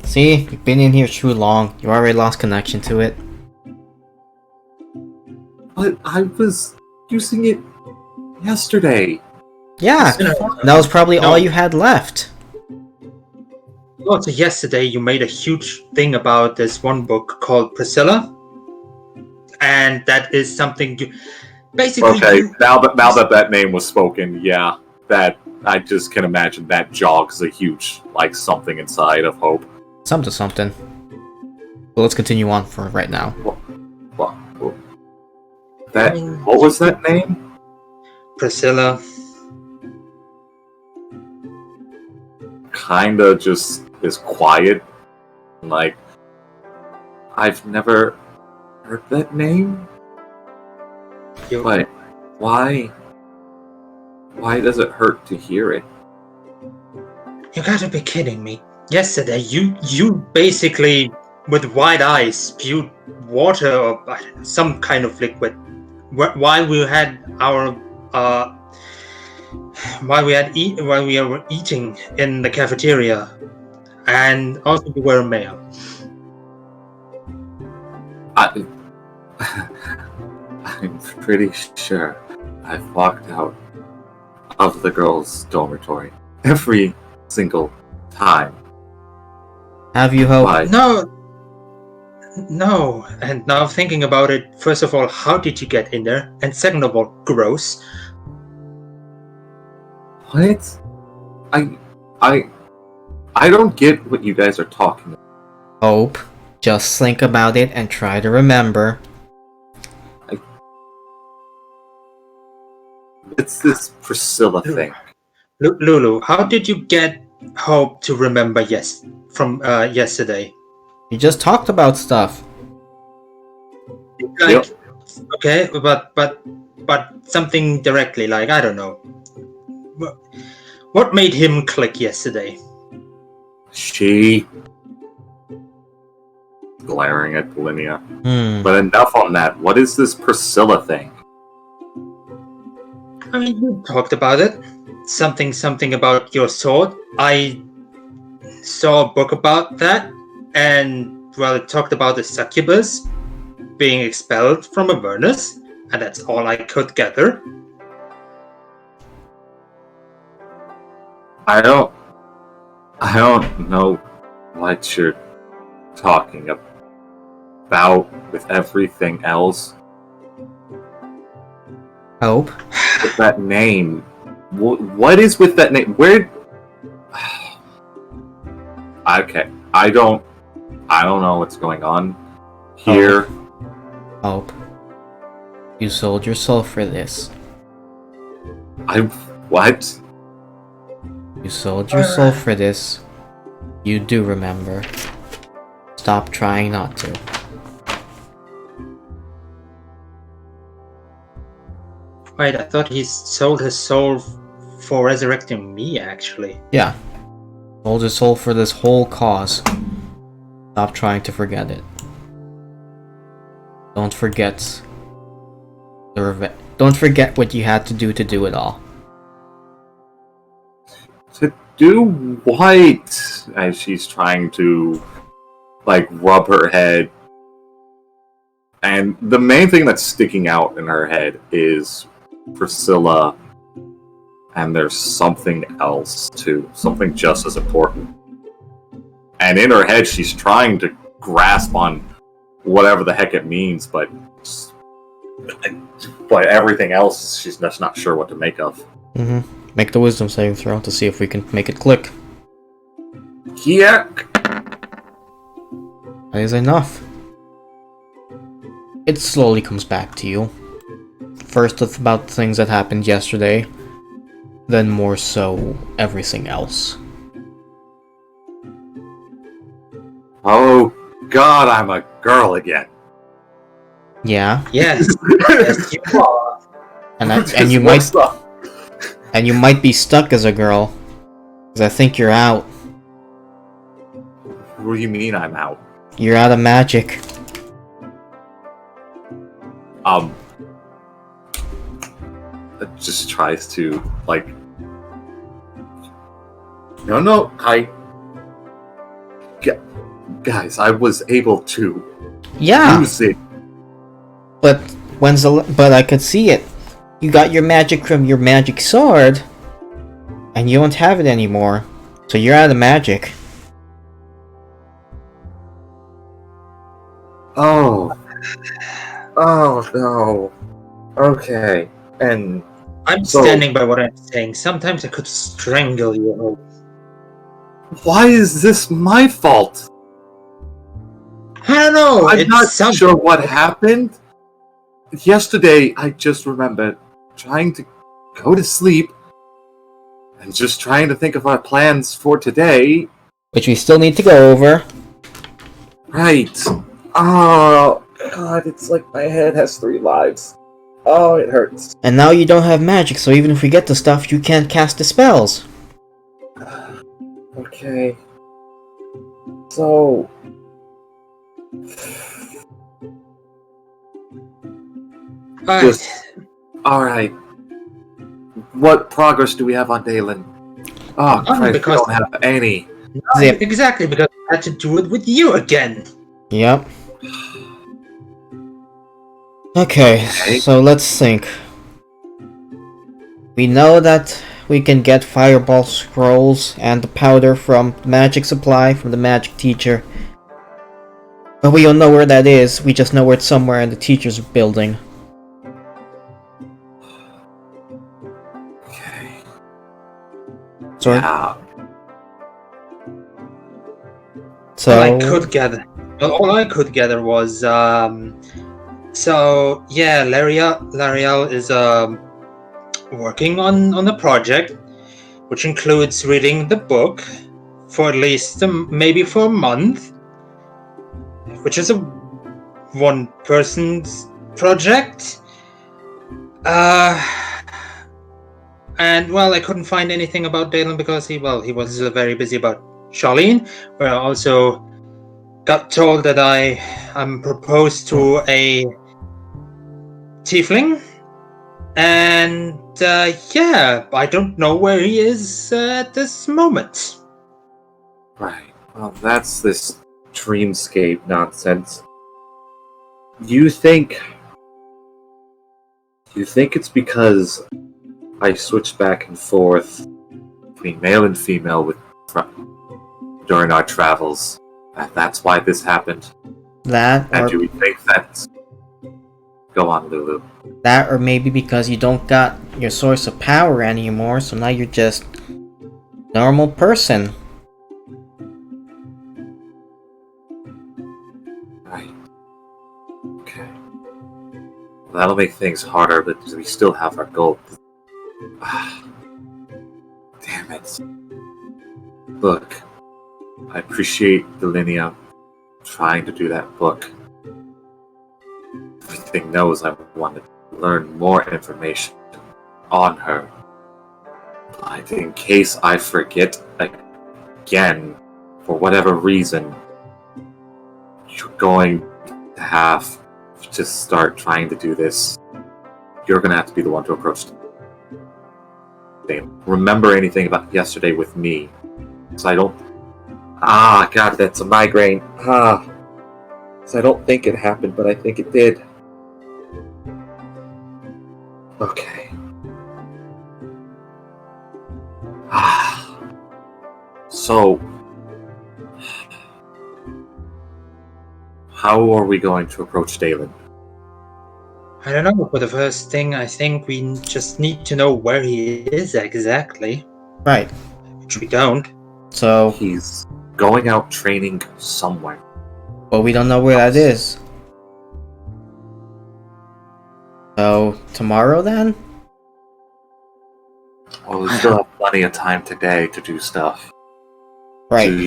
See? You've been in here too long. You already lost connection to it. But I was using it yesterday. Yeah, that was probably all you had left. Also, yesterday you made a huge thing about this one book called Priscilla, and that is something you basically. Okay, now that name was spoken, yeah, that I just can imagine that jogs a huge something inside of Hope. Something. Well, let's continue on for right now. What was that name? Priscilla. Kinda just is quiet. I've never heard that name. But why does it hurt to hear it? You gotta be kidding me. Yesterday, you basically, with wide eyes, spewed water or some kind of liquid while we had our while we were eating in the cafeteria, and also we were a male. I'm pretty sure I've walked out of the girls' dormitory every single time. Have you, Hope? Why? No. And now thinking about it, first of all, how did you get in there? And second of all, gross. What? I don't get what you guys are talking about. Hope. Just think about it and try to remember. It's this Priscilla thing. Lulu, how did you get Hope to remember yesterday? You just talked about stuff. Okay, but something directly, I don't know. What made him click yesterday? She glaring at Linnea. Hmm. But enough on that. What is this Priscilla thing? I mean, you talked about it. Something about your sword. I saw a book about that, and it talked about the succubus being expelled from Avernus, and that's all I could gather. I don't know what you're talking about with everything else. Hope. With that name. What is with that name? Where? Okay, I don't know what's going on here. Hope. You sold your soul for this. What? You sold your soul for this. You do remember. Stop trying not to. Wait, I thought he sold his soul for resurrecting me, actually. Yeah. Sold his soul for this whole cause. Stop trying to forget it. Don't forget Don't forget what you had to do it all. To do what? As she's trying to, like, rub her head. And the main thing that's sticking out in her head is Priscilla. And there's something else, too. Something just as important. And in her head, she's trying to grasp on whatever the heck it means, but everything else, she's just not sure what to make of. Mm-hmm. Make the wisdom saving throw to see if we can make it click. Yeah. That is enough. It slowly comes back to you. First it's about things that happened yesterday, then more so everything else. Oh God, I'm a girl again. Yeah, Yes, yes, you are. and you might be stuck as a girl, because I think you're out. What do you mean I'm out? You're out of magic. It just tries to, like... No, Guys, I was able to Yeah, use it. but but I could see it. You got your magic from your magic sword, and you don't have it anymore, so you're out of magic. Oh no. Okay. And I'm So- standing by what I'm saying. Sometimes I could strangle you. why is this my fault? I don't know. I'm it's not something. sure what happened. Yesterday, I just remembered trying to go to sleep and just trying to think of our plans for today. Which we still need to go over. Right. Oh, God, it's like my head has 3 lives. Oh, it hurts. And now you don't have magic, so even if we get the stuff, you can't cast the spells. Okay. So... But Just- Alright. What progress do we have on Dalen? Oh, Christ, we because- don't have any. Zip. exactly, because I had to do it with you again. Yep. Okay, so let's think. We know that we can get fireball scrolls and the powder from the magic supply from the magic teacher. But we don't know where that is, we just know where it's somewhere in the teacher's building. Okay. So, Yeah. so All I could gather was so yeah, Lariel is working on a project which includes reading the book for at least maybe for a month, which is a one person's project. And well, I couldn't find anything about Dalen because he was very busy about Charlene, where I also got told that I am proposed to a tiefling, and yeah, I don't know where he is at this moment. Right. Well, that's this dreamscape nonsense. You think it's because I switched back and forth between male and female during our travels, and that's why this happened? that And or, do we think that... Go on, Lulu. that or maybe because you don't got your source of power anymore, so now you're just normal person. Right. Okay. Well, that'll make things harder, but we still have our goal. Damn it. Look, I appreciate Delinia trying to do that book. Everything knows I wanted to learn more information on her. in case I forget again, for whatever reason, you're going to have to start trying to do this. You're going to have to be the one to approach them. Remember anything about yesterday with me. So I don't... God, that's a migraine. So I don't think it happened, but I think it did. Okay. So... how are we going to approach Dalen? I don't know, but the first thing I think we just need to know where he is exactly, Right. which we don't. So, He's going out training somewhere. but we don't know where that is. So, tomorrow then? Well, we still have plenty of time today to do stuff. Right. Do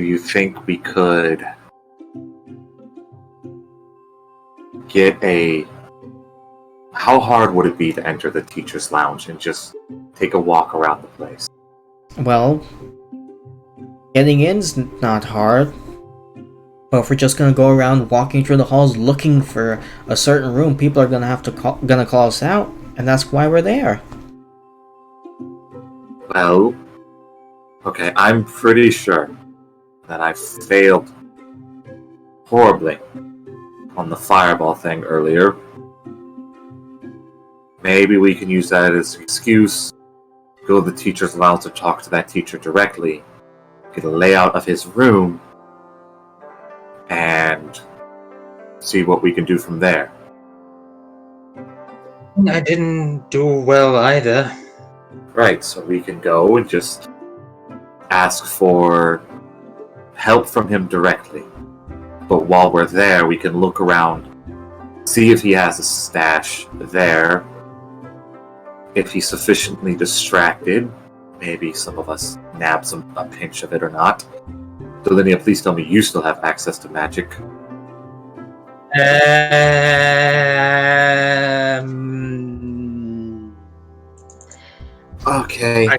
you think we could get a... how hard would it be to enter the teacher's lounge and just take a walk around the place? Well, getting in's not hard. But if we're just gonna go around walking through the halls looking for a certain room, people are gonna have to call us out, and that's why we're there. Well, okay, I'm pretty sure that I failed horribly on the fireball thing earlier. Maybe we can use that as an excuse, go to the teacher's lounge to talk to that teacher directly, get a layout of his room, and see what we can do from there. I didn't do well either. Right, so we can go and just ask for help from him directly. But while we're there, we can look around, see if he has a stash there. If he's sufficiently distracted, maybe some of us nab a pinch of it or not. Delinia, please tell me you still have access to magic. Okay. I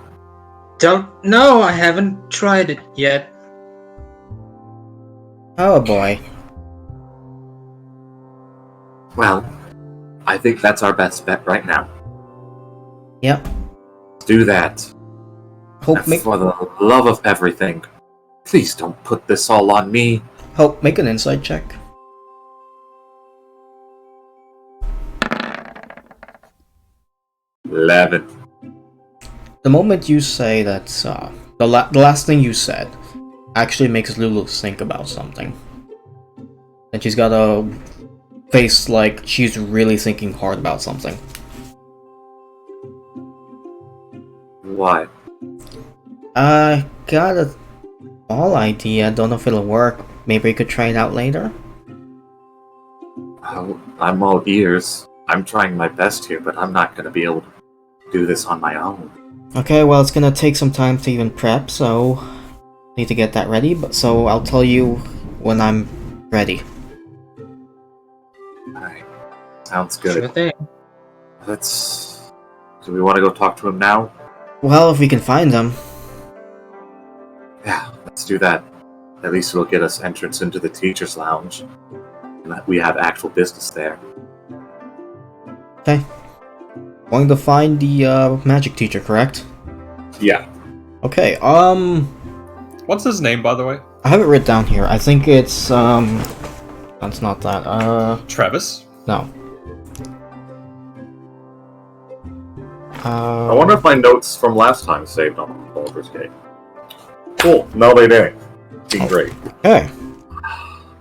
don't know. I haven't tried it yet. Oh boy. Well, I think that's our best bet right now. Yep. Let's do that. Hope And make for the love of everything, please don't put this all on me. make an insight check. Eleven. The moment you say that, the last thing you said actually makes Lulu think about something. And she's got a face like she's really thinking hard about something. What? I got a ball idea, don't know if it'll work. Maybe we could try it out later? Oh, I'm all ears. I'm trying my best here, but I'm not going to be able to do this on my own. Okay, well, it's gonna take some time to even prep, so need to get that ready, so I'll tell you when I'm ready. Alright. Sounds good. Sure thing. Do we want to go talk to him now? Well, if we can find them. Yeah, let's do that. At least it'll get us entrance into the teacher's lounge. And that we have actual business there. Okay. Going to find the magic teacher, correct? Yeah. Okay, What's his name, by the way? I have it written down here. I think it's, that's not that, Travis? no. I wonder if my notes from last time saved on Baldur's Gate. Cool. No, they didn't. Being great. Okay.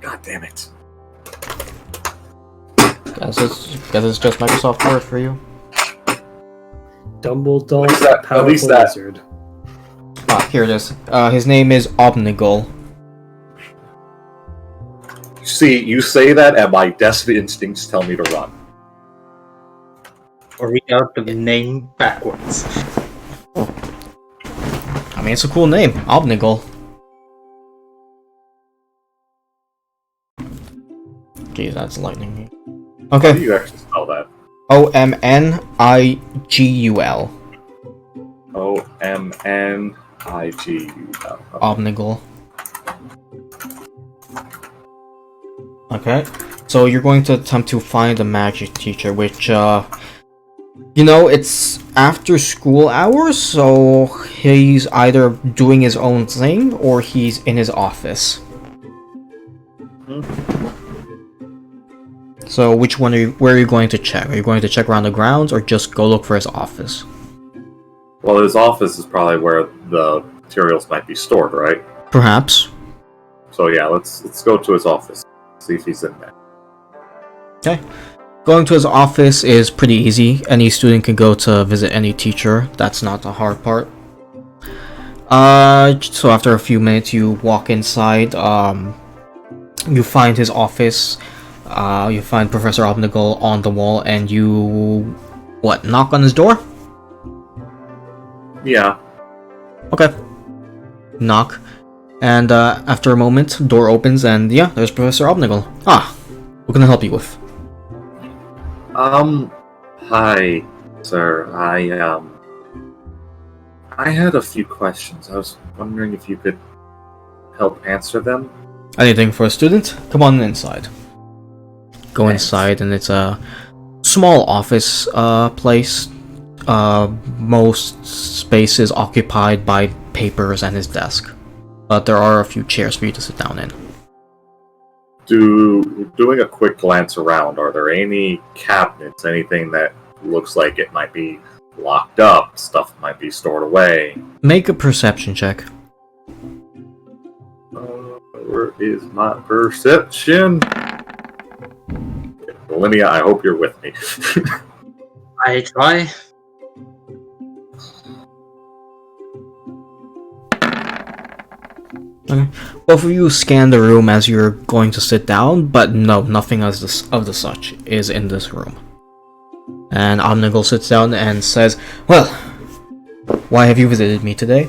God damn it. Guess it's just Microsoft Word for you. Dumbledore, At least that- at powerful least that- wizard. Ah, here it is. His name is Obnigul. See, you say that, and my desperate instincts tell me to run. Or read out the name backwards. I mean, it's a cool name, Obnigul. Geez, that's lightning. How Okay. do you actually spell that? Omnigul. Omnigul. Omnigul. Okay, so you're going to attempt to find a magic teacher, which, it's after school hours, so he's either doing his own thing or he's in his office. So which one where are you going to check? Are you going to check around the grounds or just go look for his office? Well, his office is probably where the materials might be stored, right? Perhaps. So yeah, let's go to his office. See if he's in there. Okay. Going to his office is pretty easy. Any student can go to visit any teacher. That's not the hard part. So after a few minutes, you walk inside. You find his office. You find Professor Omnigul on the wall, and you knock on his door? Yeah. Okay. Knock. And after a moment, door opens, and yeah, there's Professor Omnigul. What can I help you with? Hi, sir. I had a few questions. I was wondering if you could help answer them. Anything for a student? Come on inside. Go Thanks. inside, and it's a small office place. Most space is occupied by papers and his desk. But there are a few chairs for you to sit down in. Doing a quick glance around, are there any cabinets, anything that looks like it might be locked up, stuff might be stored away? Make a perception check. Where is my perception? Linnea, I hope you're with me. I try. Okay. Both of you scan the room as you're going to sit down, but no, nothing of the such is in this room. And Omnigul sits down and says, "Well, why have you visited me today?"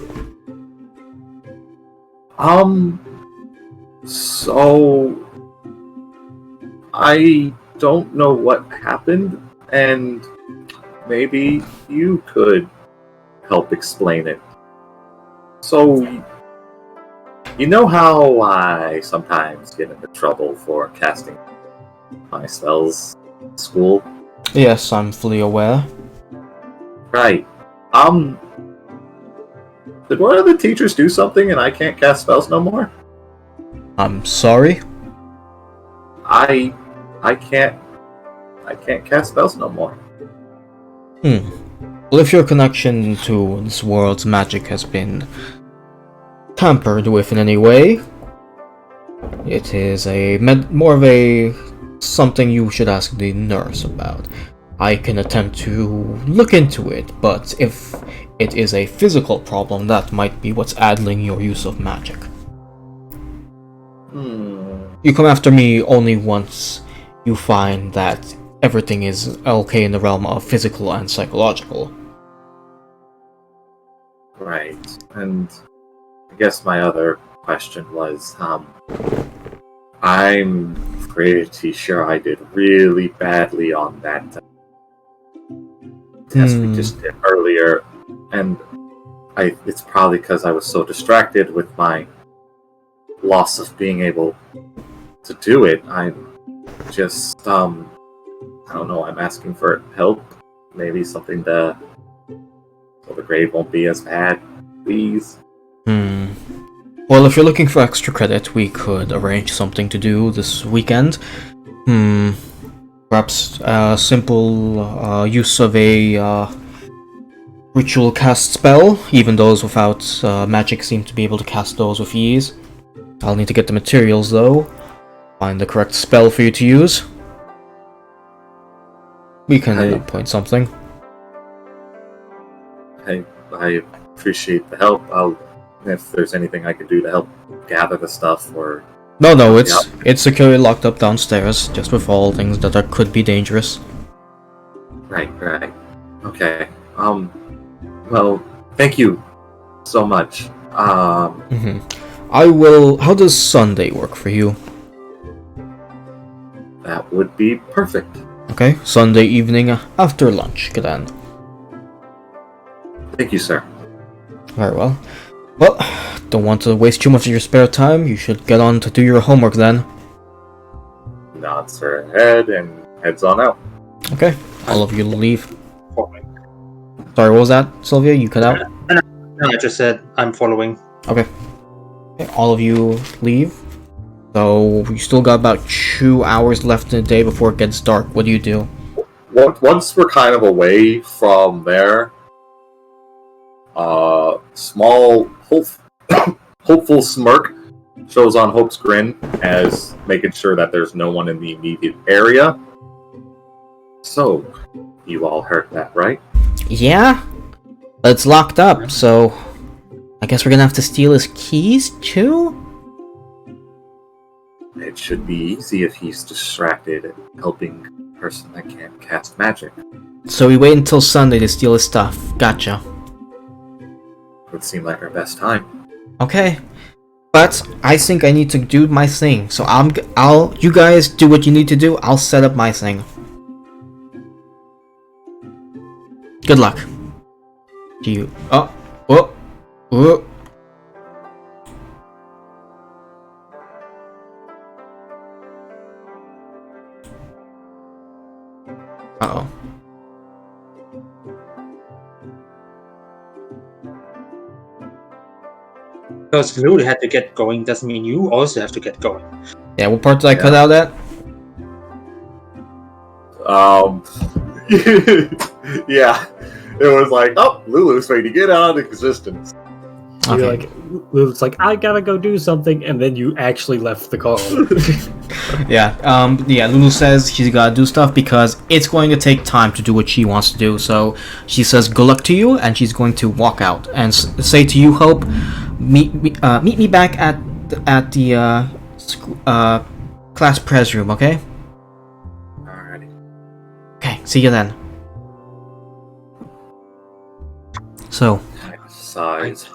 So I don't know what happened, and maybe you could help explain it. So, you know how I sometimes get into trouble for casting my spells at school? Yes, I'm fully aware. Right. Did one of the teachers do something and I can't cast spells no more? I'm sorry. I can't cast spells no more. Well, if your connection to this world's magic has been tampered with in any way, it is more of a something you should ask the nurse about. I can attempt to look into it, but if it is a physical problem, that might be what's addling your use of magic. You come after me only once you find that everything is okay in the realm of physical and psychological. Right. And I guess my other question was, I'm pretty sure I did really badly on that test we just did earlier, and it's probably because I was so distracted with my loss of being able to do it. I'm just, I don't know, I'm asking for help. Maybe something so the grade won't be as bad, please. Well, if you're looking for extra credit, we could arrange something to do this weekend. Perhaps a simple use of a ritual cast spell. Even those without magic seem to be able to cast those with ease. I'll need to get the materials though. Find the correct spell for you to use. We can point something. I appreciate the help. If there's anything I can do to help gather the stuff, or No, it's securely locked up downstairs, just with all things that could be dangerous. Right. Okay. Well, thank you so much. How does Sunday work for you? That would be perfect. Okay, Sunday evening after lunch, then. Thank you, sir. Very well. Well, don't want to waste too much of your spare time. You should get on to do your homework then. Nods her head and heads on out. Okay, all of you leave. Following. Sorry, what was that, Sylvia? You cut out? No, I just said I'm following. Okay, all of you leave. So, you still got about 2 hours left in the day before it gets dark. What do you do? Once we're kind of away from there, small hopeful smirk shows on Hope's grin as making sure that there's no one in the immediate area. So, you all heard that, right? Yeah? But it's locked up, so... I guess we're gonna have to steal his keys, too? It should be easy if he's distracted and helping a person that can't cast magic. So we wait until Sunday to steal his stuff. Gotcha. Would seem like our best time. Okay. But I think I need to do my thing. So you guys do what you need to do. I'll set up my thing. Good luck. Do you... Oh. Uh-oh. Because Lulu had to get going doesn't mean you also have to get going. Yeah, what part did I cut out at? Yeah. It was like, oh, Lulu's ready to get out of existence. Okay. You're like, Lulu's like, I gotta go do something, and then you actually left the call. Yeah, Lulu says she's gotta do stuff because it's going to take time to do what she wants to do. So she says good luck to you, and she's going to walk out and say to you, Hope, meet me back at the class pres room, okay? Alrighty. Okay, see you then. So, Sighs.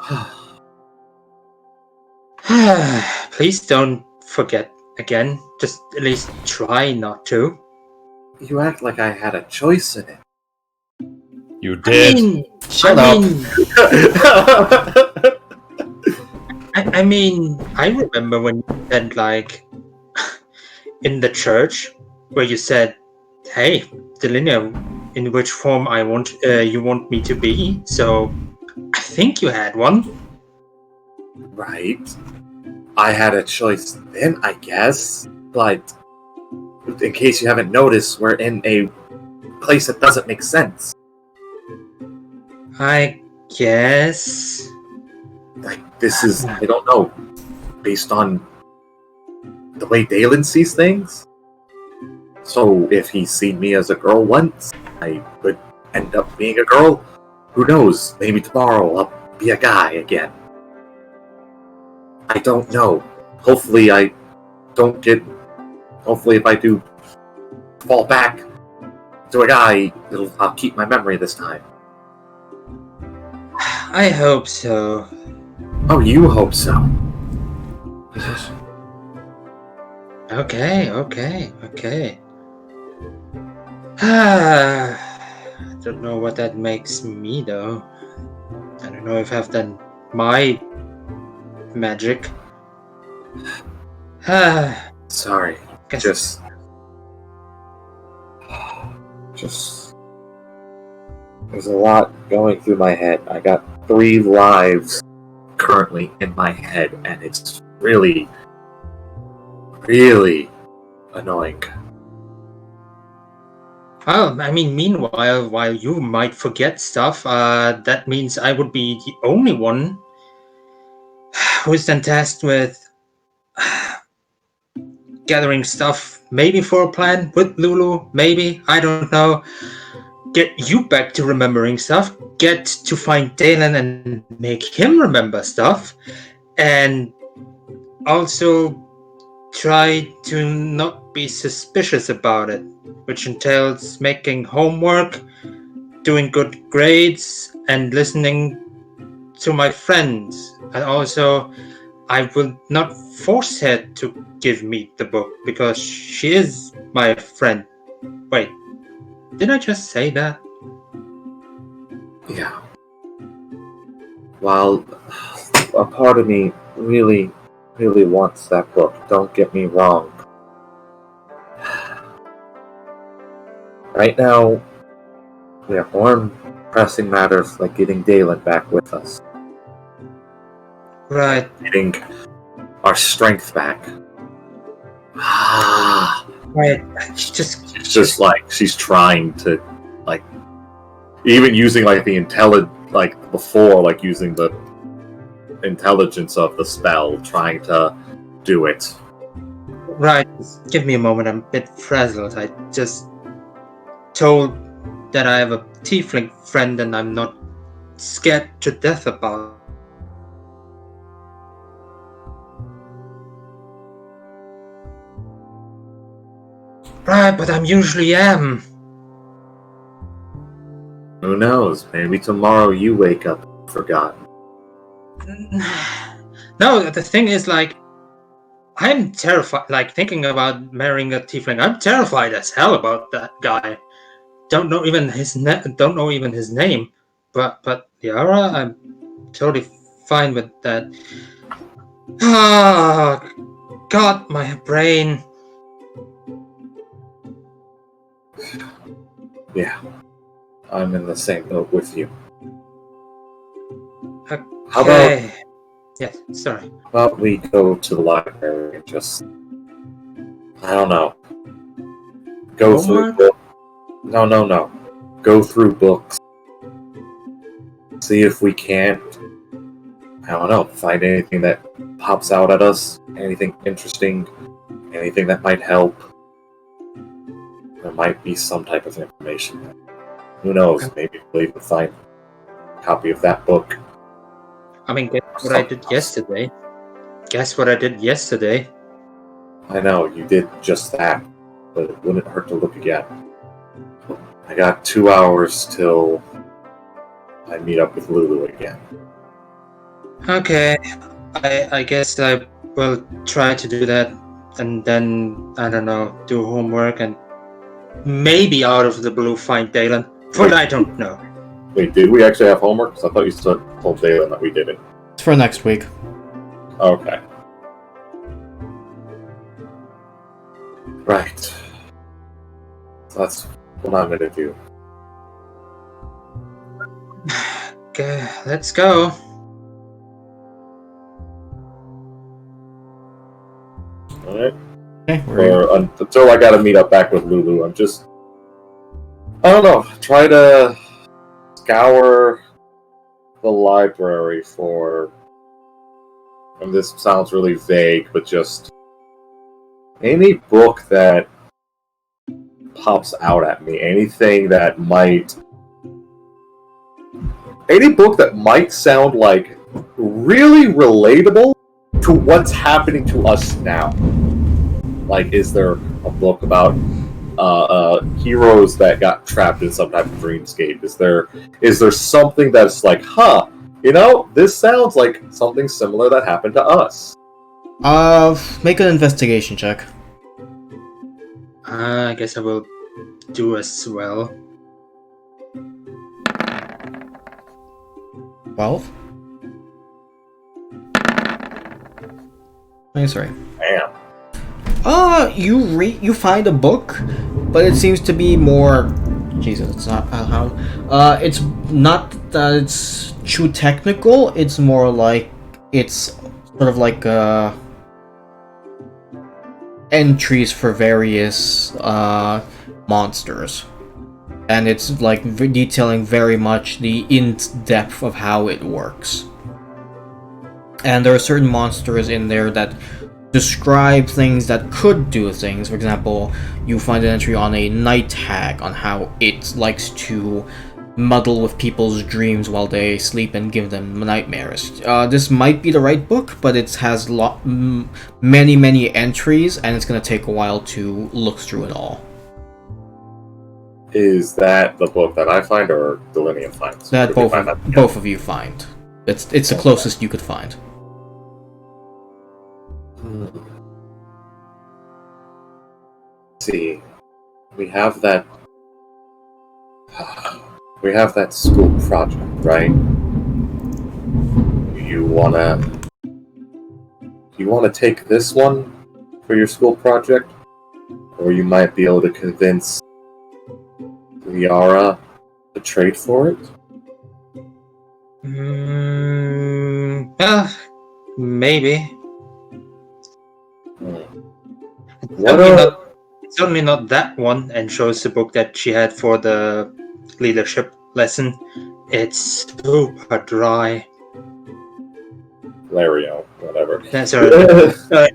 Please don't forget again. Just at least try not to. You act like I had a choice in it. You did. Shut up. I mean, I remember when you said, like, in the church, where you said, hey, Delinia, in which form you want me to be, so I think you had one. Right. I had a choice then, I guess. But in case you haven't noticed, we're in a place that doesn't make sense. I guess. Like, this is, I don't know, based on the way Dalen sees things. So, if he's seen me as a girl once, I could end up being a girl. Who knows? Maybe tomorrow I'll be a guy again. I don't know. Hopefully if I do fall back to a guy, I'll keep my memory this time. I hope so. Oh, you hope so. Okay. I don't know what that makes me, though. I don't know if I've done my magic. Sorry. Guess- Just there's a lot going through my head. I got 3 lives currently in my head, and it's really, really annoying. Well, I mean, meanwhile, while you might forget stuff, that means I would be the only one who is then tasked with gathering stuff, maybe for a plan with Lulu, maybe, I don't know. Get you back to remembering stuff, get to find Dalen and make him remember stuff, and also try to not be suspicious about it, which entails making homework, doing good grades, and listening to my friends. And also, I will not force her to give me the book because she is my friend. Wait, Did I just say that? Yeah. While a part of me really, really wants that book, don't get me wrong. Right now, we have more pressing matters like getting Dalen back with us. Right. Getting our strength back. Right. It's just like she's trying to, like, even using like the using the intelligence of the spell, trying to do it. Right. Give me a moment. I'm a bit frazzled. I just told that I have a tiefling friend and I'm not scared to death about. Right, but I usually am. Who knows? Maybe tomorrow you wake up forgotten. No, the thing is, like, I'm terrified. Like, thinking about marrying a tiefling, I'm terrified as hell about that guy. Don't know even his name. But Yara, I'm totally fine with that. Ah, God, my brain. Yeah, I'm in the same boat with you. Okay. How about Yes, sorry. we go to the library and just, I don't know, go Homework? through No. Go through books. See if we can't, I don't know, find anything that pops out at us. Anything interesting. Anything that might help. There might be some type of information there. Who knows? Maybe we'll even find a copy of that book. I mean, guess what I did yesterday. I know, you did just that, but it wouldn't hurt to look again. I got 2 hours till I meet up with Lulu again. Okay, I guess I will try to do that, and then, I don't know, do homework and maybe out of the blue find Dalen. But I don't know. Wait, did we actually have homework? Because I thought you told Dalen that we did it. It's for next week. Okay. Right. So that's what I'm gonna do. Okay, let's go. Alright? Okay, we're Until I gotta meet up back with Lulu, I'm just... I don't know, try to scour the library for... And this sounds really vague, but just... any book that pops out at me. Anything that might... any book that might sound like really relatable to what's happening to us now. Like, is there a book about heroes that got trapped in some type of dreamscape? Is there something that's like, this sounds like something similar that happened to us? make an investigation check. I guess I will do as well. 12? 23. Damn. You find a book, but it seems to be more... Jesus, it's not how... it's not that it's too technical, it's more like... it's sort of like, entries for various, monsters. And it's, like, detailing very much the in-depth of how it works. And there are certain monsters in there that describe things that could do things. For example, you find an entry on a night hag on how it likes to muddle with people's dreams while they sleep and give them nightmares. This might be the right book, but it has many entries, and it's going to take a while to look through it all. Is that the book that I find, or Delinean finds? That both of you find. It's the closest you could find. See, we have that We have that school project, right? You wanna take this one for your school project? Or you might be able to convince Liara to trade for it? Maybe. What are... Certainly not that one, and shows the book that she had for the leadership lesson. It's super dry. Lario, whatever. That's right.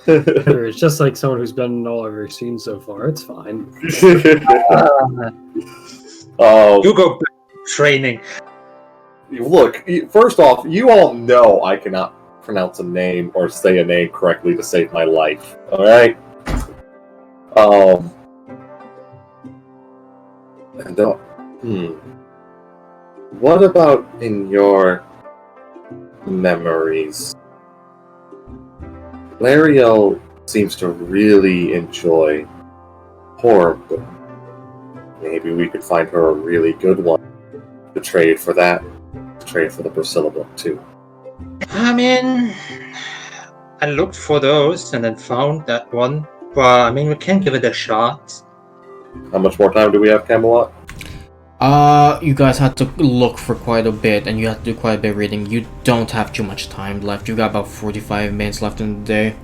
It's just like someone who's been in all I've ever seen so far. It's fine. Oh, You go back to training. look, first off, you all know I cannot pronounce a name or say a name correctly to save my life, alright? What about in your memories? Lariel seems to really enjoy horror books. Maybe we could find her a really good one to trade for that. To trade for the Priscilla book, too. I mean, I looked for those and then found that one. But I mean, we can give it a shot. How much more time do we have, Camelot? You guys had to look for quite a bit, and you had to do quite a bit of reading. You don't have too much time left. You got about 45 minutes left in the day.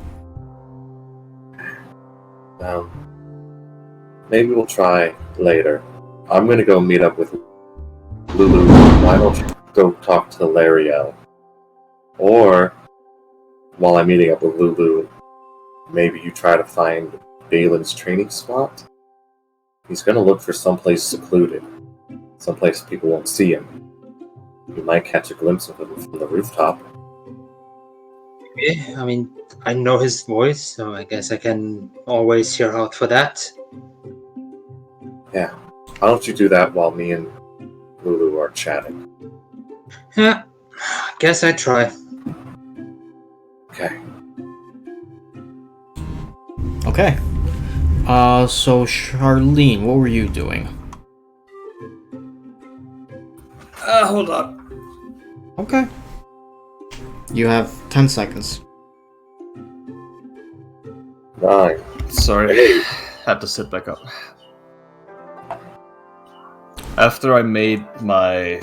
Maybe we'll try later. I'm gonna go meet up with Lulu. Why don't you go talk to Lariel? Or, while I'm meeting up with Lulu, maybe you try to find Balin's training spot? He's gonna look for someplace secluded. Someplace people won't see him. You might catch a glimpse of him from the rooftop. Yeah, I mean, I know his voice, so I guess I can always hear out for that. Yeah. Why don't you do that while me and Lulu are chatting? Yeah, guess I try. Okay. Okay. So Charlene, what were you doing? Hold on. Okay. You have 10 seconds. 9. Sorry, had to sit back up. After I made my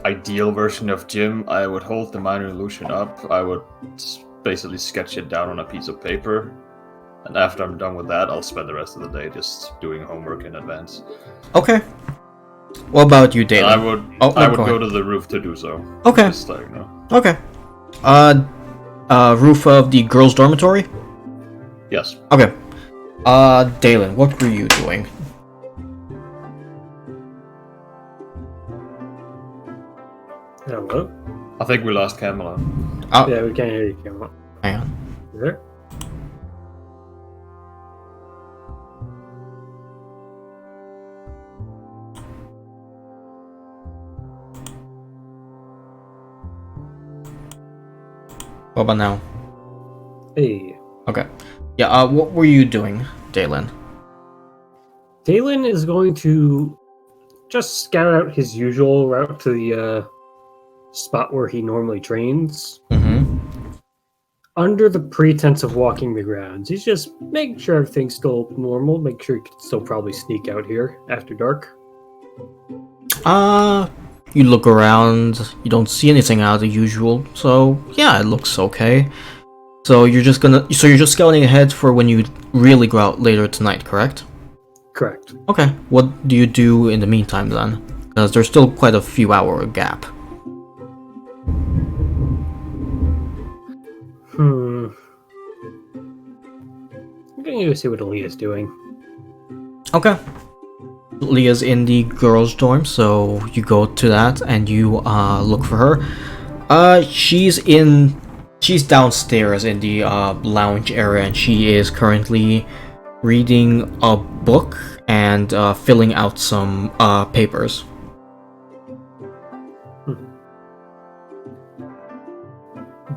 ideal version of Jim, I would hold the minor illusion up. I would basically sketch it down on a piece of paper. And after I'm done with that, I'll spend the rest of the day just doing homework in advance. Okay. What about you, Dalen? I would go to the roof to do so. Okay. Just like, you know. Okay. Roof of the girls' dormitory? Yes. Okay. Dalen, what were you doing? Hello? I think we lost Camelot. Oh, Yeah, we can't hear you, Camelot. hang on. You there? What about now? Hey. Okay. Yeah, what were you doing, Dalen? Dalen is going to just scout out his usual route to the spot where he normally trains. Mm-hmm. Under the pretense of walking the grounds. He's just making sure everything's still normal, make sure he can still probably sneak out here after dark. You look around, you don't see anything out of the usual, so yeah, it looks okay. So you're just scouting ahead for when you really go out later tonight, correct? Correct. Okay, what do you do in the meantime then? Because there's still quite a few hour gap. I'm gonna go see what Aaliyah's doing. Okay. Leah's in the girls' dorm, so you go to that and you look for her. She's downstairs in the lounge area, and she is currently reading a book and filling out some papers.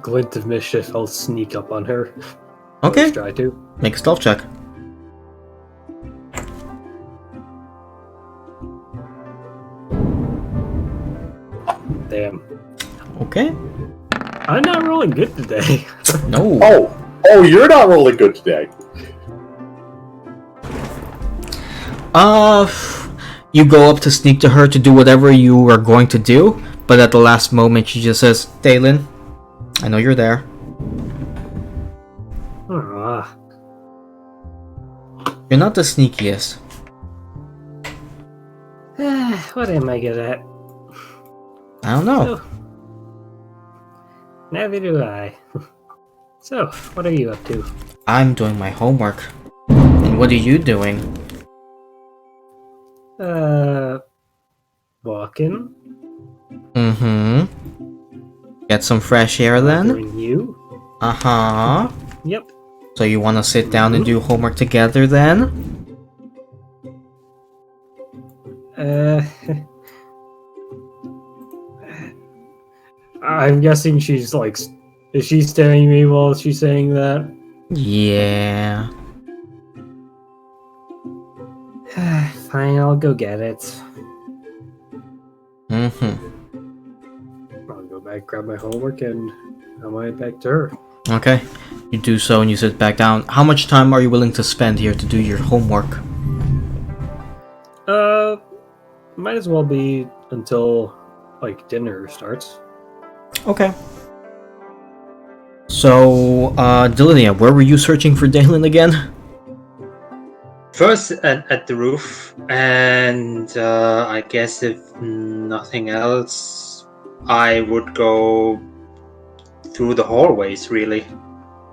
Glint of mischief, I'll sneak up on her. Okay, Let's try to. make a stealth check. damn. Okay. I'm not rolling good today. No. Oh, you're not rolling good today. You go up to sneak to her to do whatever you are going to do, but at the last moment she just says, Dalen, I know you're there. Ah, You're not the sneakiest. what am I good at? I don't know. So, neither do I. So, what are you up to? I'm doing my homework. And what are you doing? Walking. Mm-hmm. Get some fresh air then? Bothering you? Uh-huh. Yep. So you want to sit down and do homework together then? I'm guessing she's like, is she staring at me while she's saying that? Yeah. Fine, I'll go get it. Mm-hmm. I'll go back, grab my homework, and I'm right back to her. Okay. You do so and you sit back down. How much time are you willing to spend here to do your homework? Might as well be until, like, dinner starts. Okay. So, Delinia, where were you searching for Dalen again? First at the roof, and I guess if nothing else, I would go through the hallways, really.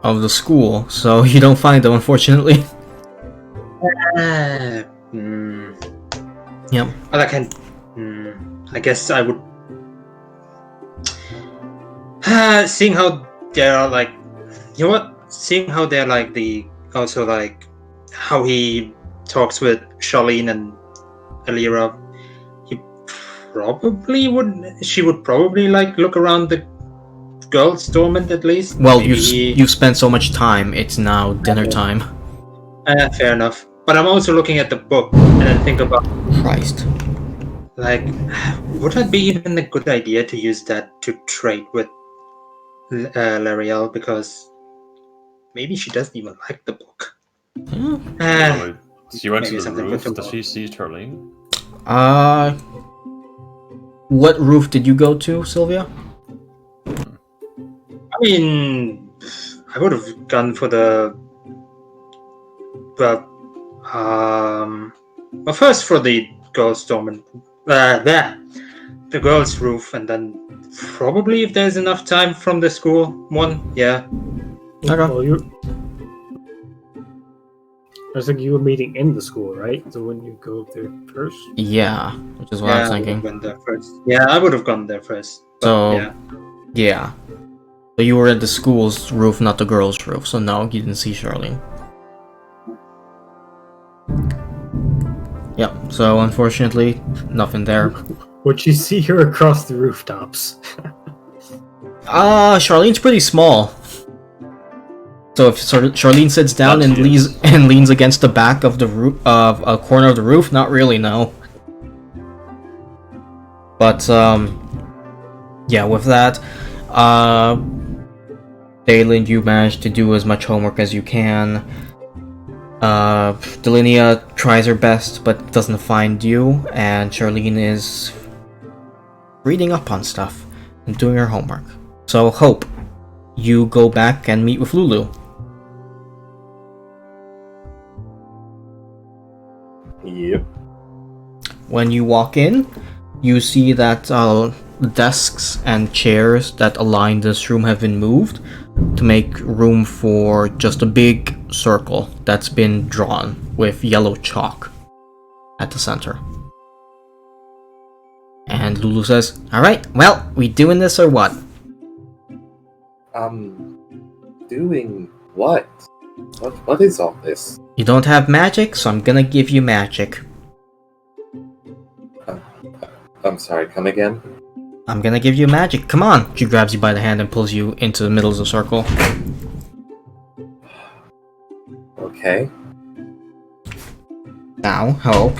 Of the school, so you don't find them, unfortunately. Yep. Well, I can. I guess I would. Seeing how they're like, you know what? Seeing how they're like also like how he talks with Charlene and Alira, she would probably like look around the girls' dormant at least. Well, Maybe you've spent so much time, it's now dinner time. fair enough. But I'm also looking at the book and then think about, Christ. like, would that be even a good idea to use that to trade with L'Ariel? Because maybe she doesn't even like the book. So you went maybe to the something roof. good to Does she see Charlene? What roof did you go to, Sylvia? I mean, I would have gone for the. Well, first for the girls' dormant. The girls' roof, and then probably if there's enough time from the school one, yeah. Okay. Well, I was thinking you were meeting in the school, right? So when you go up there first? Yeah, which is what I was thinking. Went there first. Yeah, I would have gone there first. But, So, yeah. yeah. So you were at the school's roof, not the girls' roof, so no, you didn't see Charlene. Yep, so unfortunately, nothing there. Would you see her across the rooftops? Charlene's pretty small. So if Charlene sits down Not and she leans against the back of the roof, of a corner of the roof, not really, no. But yeah, with that, Dalen, you managed to do as much homework as you can. Delinia tries her best but doesn't find you, and Charlene is reading up on stuff and doing her homework. So Hope, you go back and meet with Lulu. Yep. When you walk in, you see that desks and chairs that align this room have been moved to make room for just a big circle that's been drawn with yellow chalk at the center. And Lulu says, "Alright, well, we doing this or what?" Doing what? What is all this? You don't have magic, so I'm gonna give you magic. I'm sorry, come again? I'm gonna give you magic. Come on! She grabs you by the hand and pulls you into the middle of the circle. Okay. Now, Hope,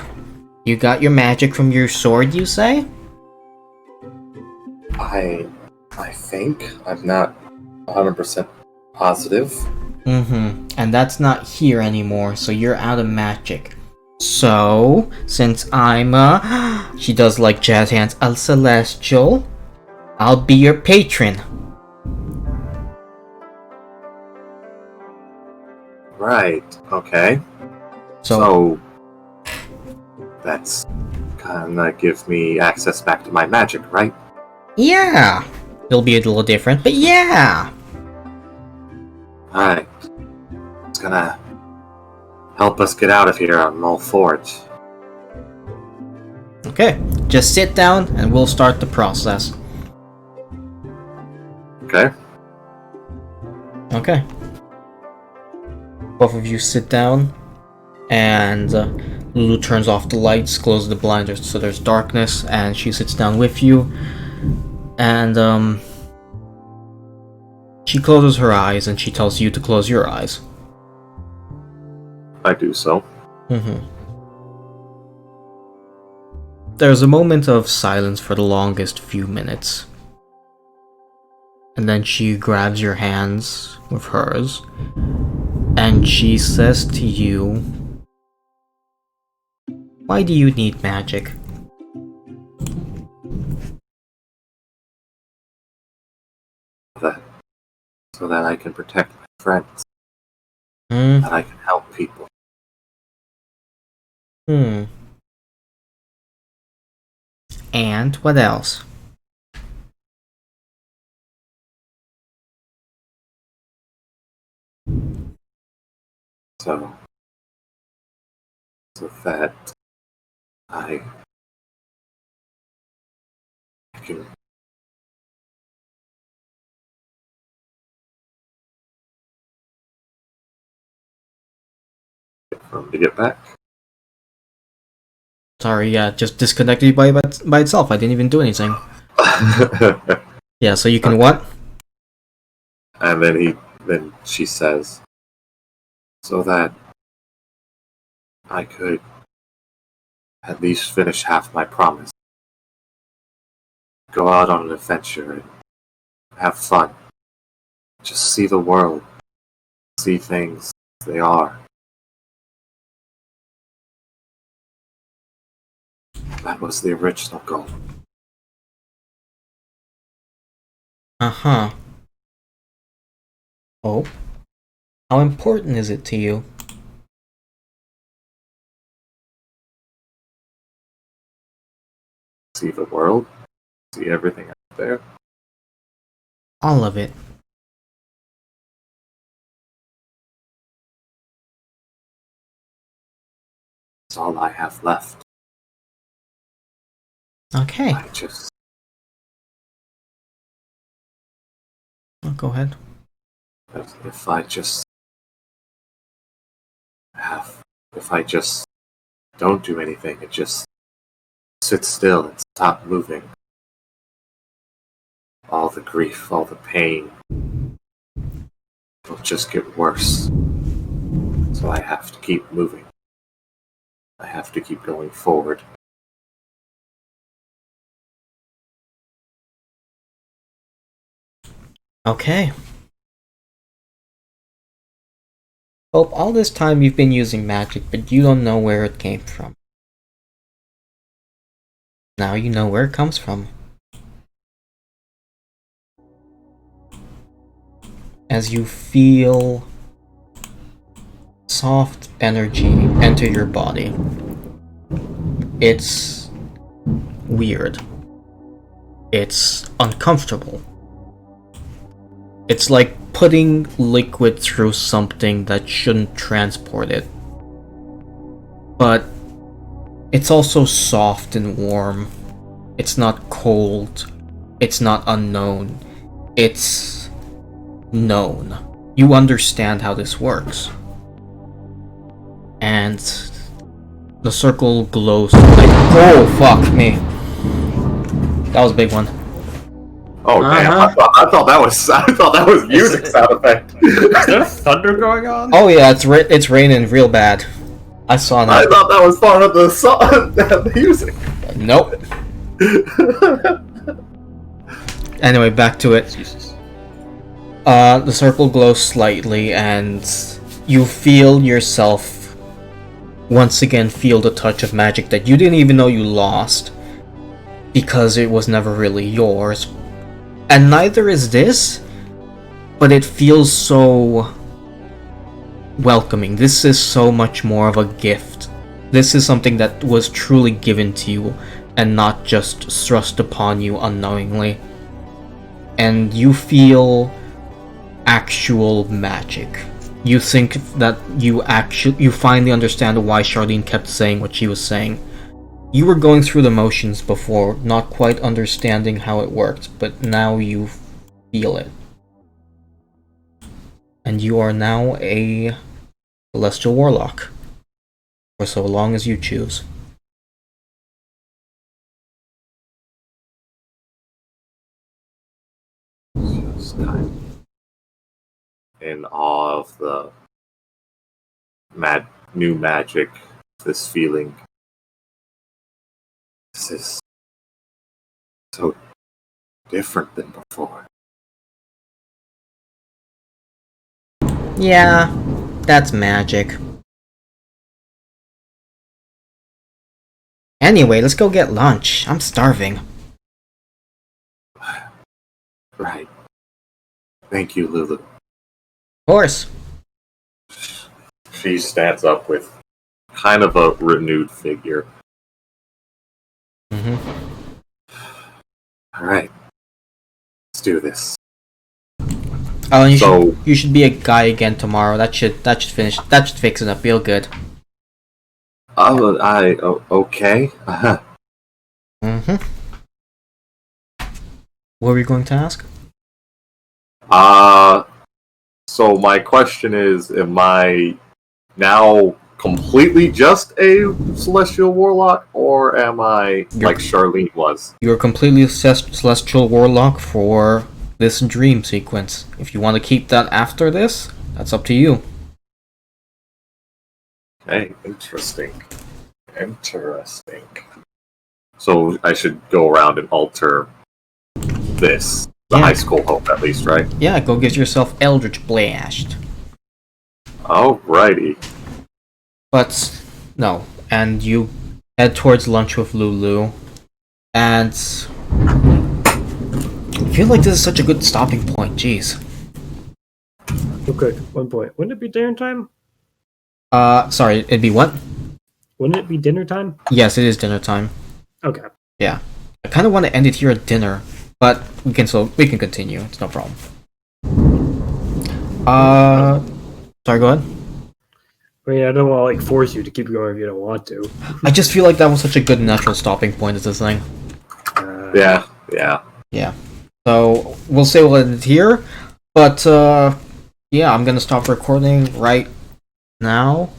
you got your magic from your sword, you say? I think I'm not 100% positive. And that's not here anymore, so you're out of magic. So, since I'm she does like jazz hands, a celestial, I'll be your patron. Right. Okay. So That's gonna give me access back to my magic, right? yeah, it'll be a little different, but yeah. Alright. It's gonna help us get out of here. I'm all for it. Okay, just sit down and we'll start the process. Okay? Okay. Both of you sit down, and Lulu turns off the lights, closes the blinders so there's darkness, and she sits down with you. And she closes her eyes and she tells you to close your eyes. I do so. There's a moment of silence for the longest few minutes. And then she grabs your hands with hers, and she says to you, "Why do you need magic?" So that I can protect my friends. Hmm. That I can help people. And what else? So that I can to get back. Sorry, yeah, just disconnected by itself. I didn't even do anything. Yeah, so you can what? And then she says, so that I could at least finish half my promise. Go out on an adventure and have fun. Just see the world. See things as they are. That was the original goal. Uh-huh. Oh? How important is it to you? See the world. See everything out there. All of it. That's all I have left. Okay. Oh, go ahead. If I just don't do anything and just sit still and stop moving, all the grief, all the pain will just get worse. So I have to keep moving. I have to keep going forward. Okay. Hope, all this time you've been using magic, but you don't know where it came from. Now you know where it comes from. As you feel soft energy enter your body, it's weird. It's uncomfortable. It's like putting liquid through something that shouldn't transport it. But it's also soft and warm. It's not cold. It's not unknown. It's known. You understand how this works. And the circle glows like, oh fuck me. That was a big one. Oh damn! I thought that was music sound effect. Is there thunder going on? Oh yeah, it's raining real bad. I saw that. I thought that was part of the song, the music. Nope. Anyway, back to it. Jesus. The circle glows slightly, and you feel yourself once again feel the touch of magic that you didn't even know you lost because it was never really yours. And neither is this, but it feels so welcoming. This is so much more of a gift. This is something that was truly given to you and not just thrust upon you unknowingly. And you feel actual magic. You think that you finally understand why Charlene kept saying what she was saying. You were going through the motions before, not quite understanding how it worked, but now you feel it. And you are now a Celestial Warlock. For so long as you choose. Just kind of in awe of the new magic, this feeling. This is so different than before. Yeah, that's magic. Anyway, let's go get lunch. I'm starving. Right. Thank you, Lulu. Of course. She stands up with kind of a renewed figure. Alright. Let's do this. Oh, and So- you should be a guy again tomorrow. That should finish. That should fix it up real good. Okay. What were you going to ask? So my question is, am I now completely just a Celestial Warlock, or am I like Charlene was? You're completely Celestial Warlock for this dream sequence. If you want to keep that after this, that's up to you. Okay, interesting. So I should go around and alter this. The Yeah. high school hope, at least, right? Yeah, go get yourself Eldritch Blast. Alrighty. But no, and you head towards lunch with Lulu, and I feel like this is such a good stopping point. Jeez. Real quick, one point. Wouldn't it be dinner time? Sorry, it'd be what? Wouldn't it be dinner time? Yes, it is dinner time. Okay. Yeah, I kind of want to end it here at dinner, but we can continue. It's no problem. Sorry, go ahead. I mean, I don't want to like force you to keep going if you don't want to. I just feel like that was such a good natural stopping point at this thing. Yeah. Yeah. So we'll say we'll end it here, but yeah, I'm gonna stop recording right now.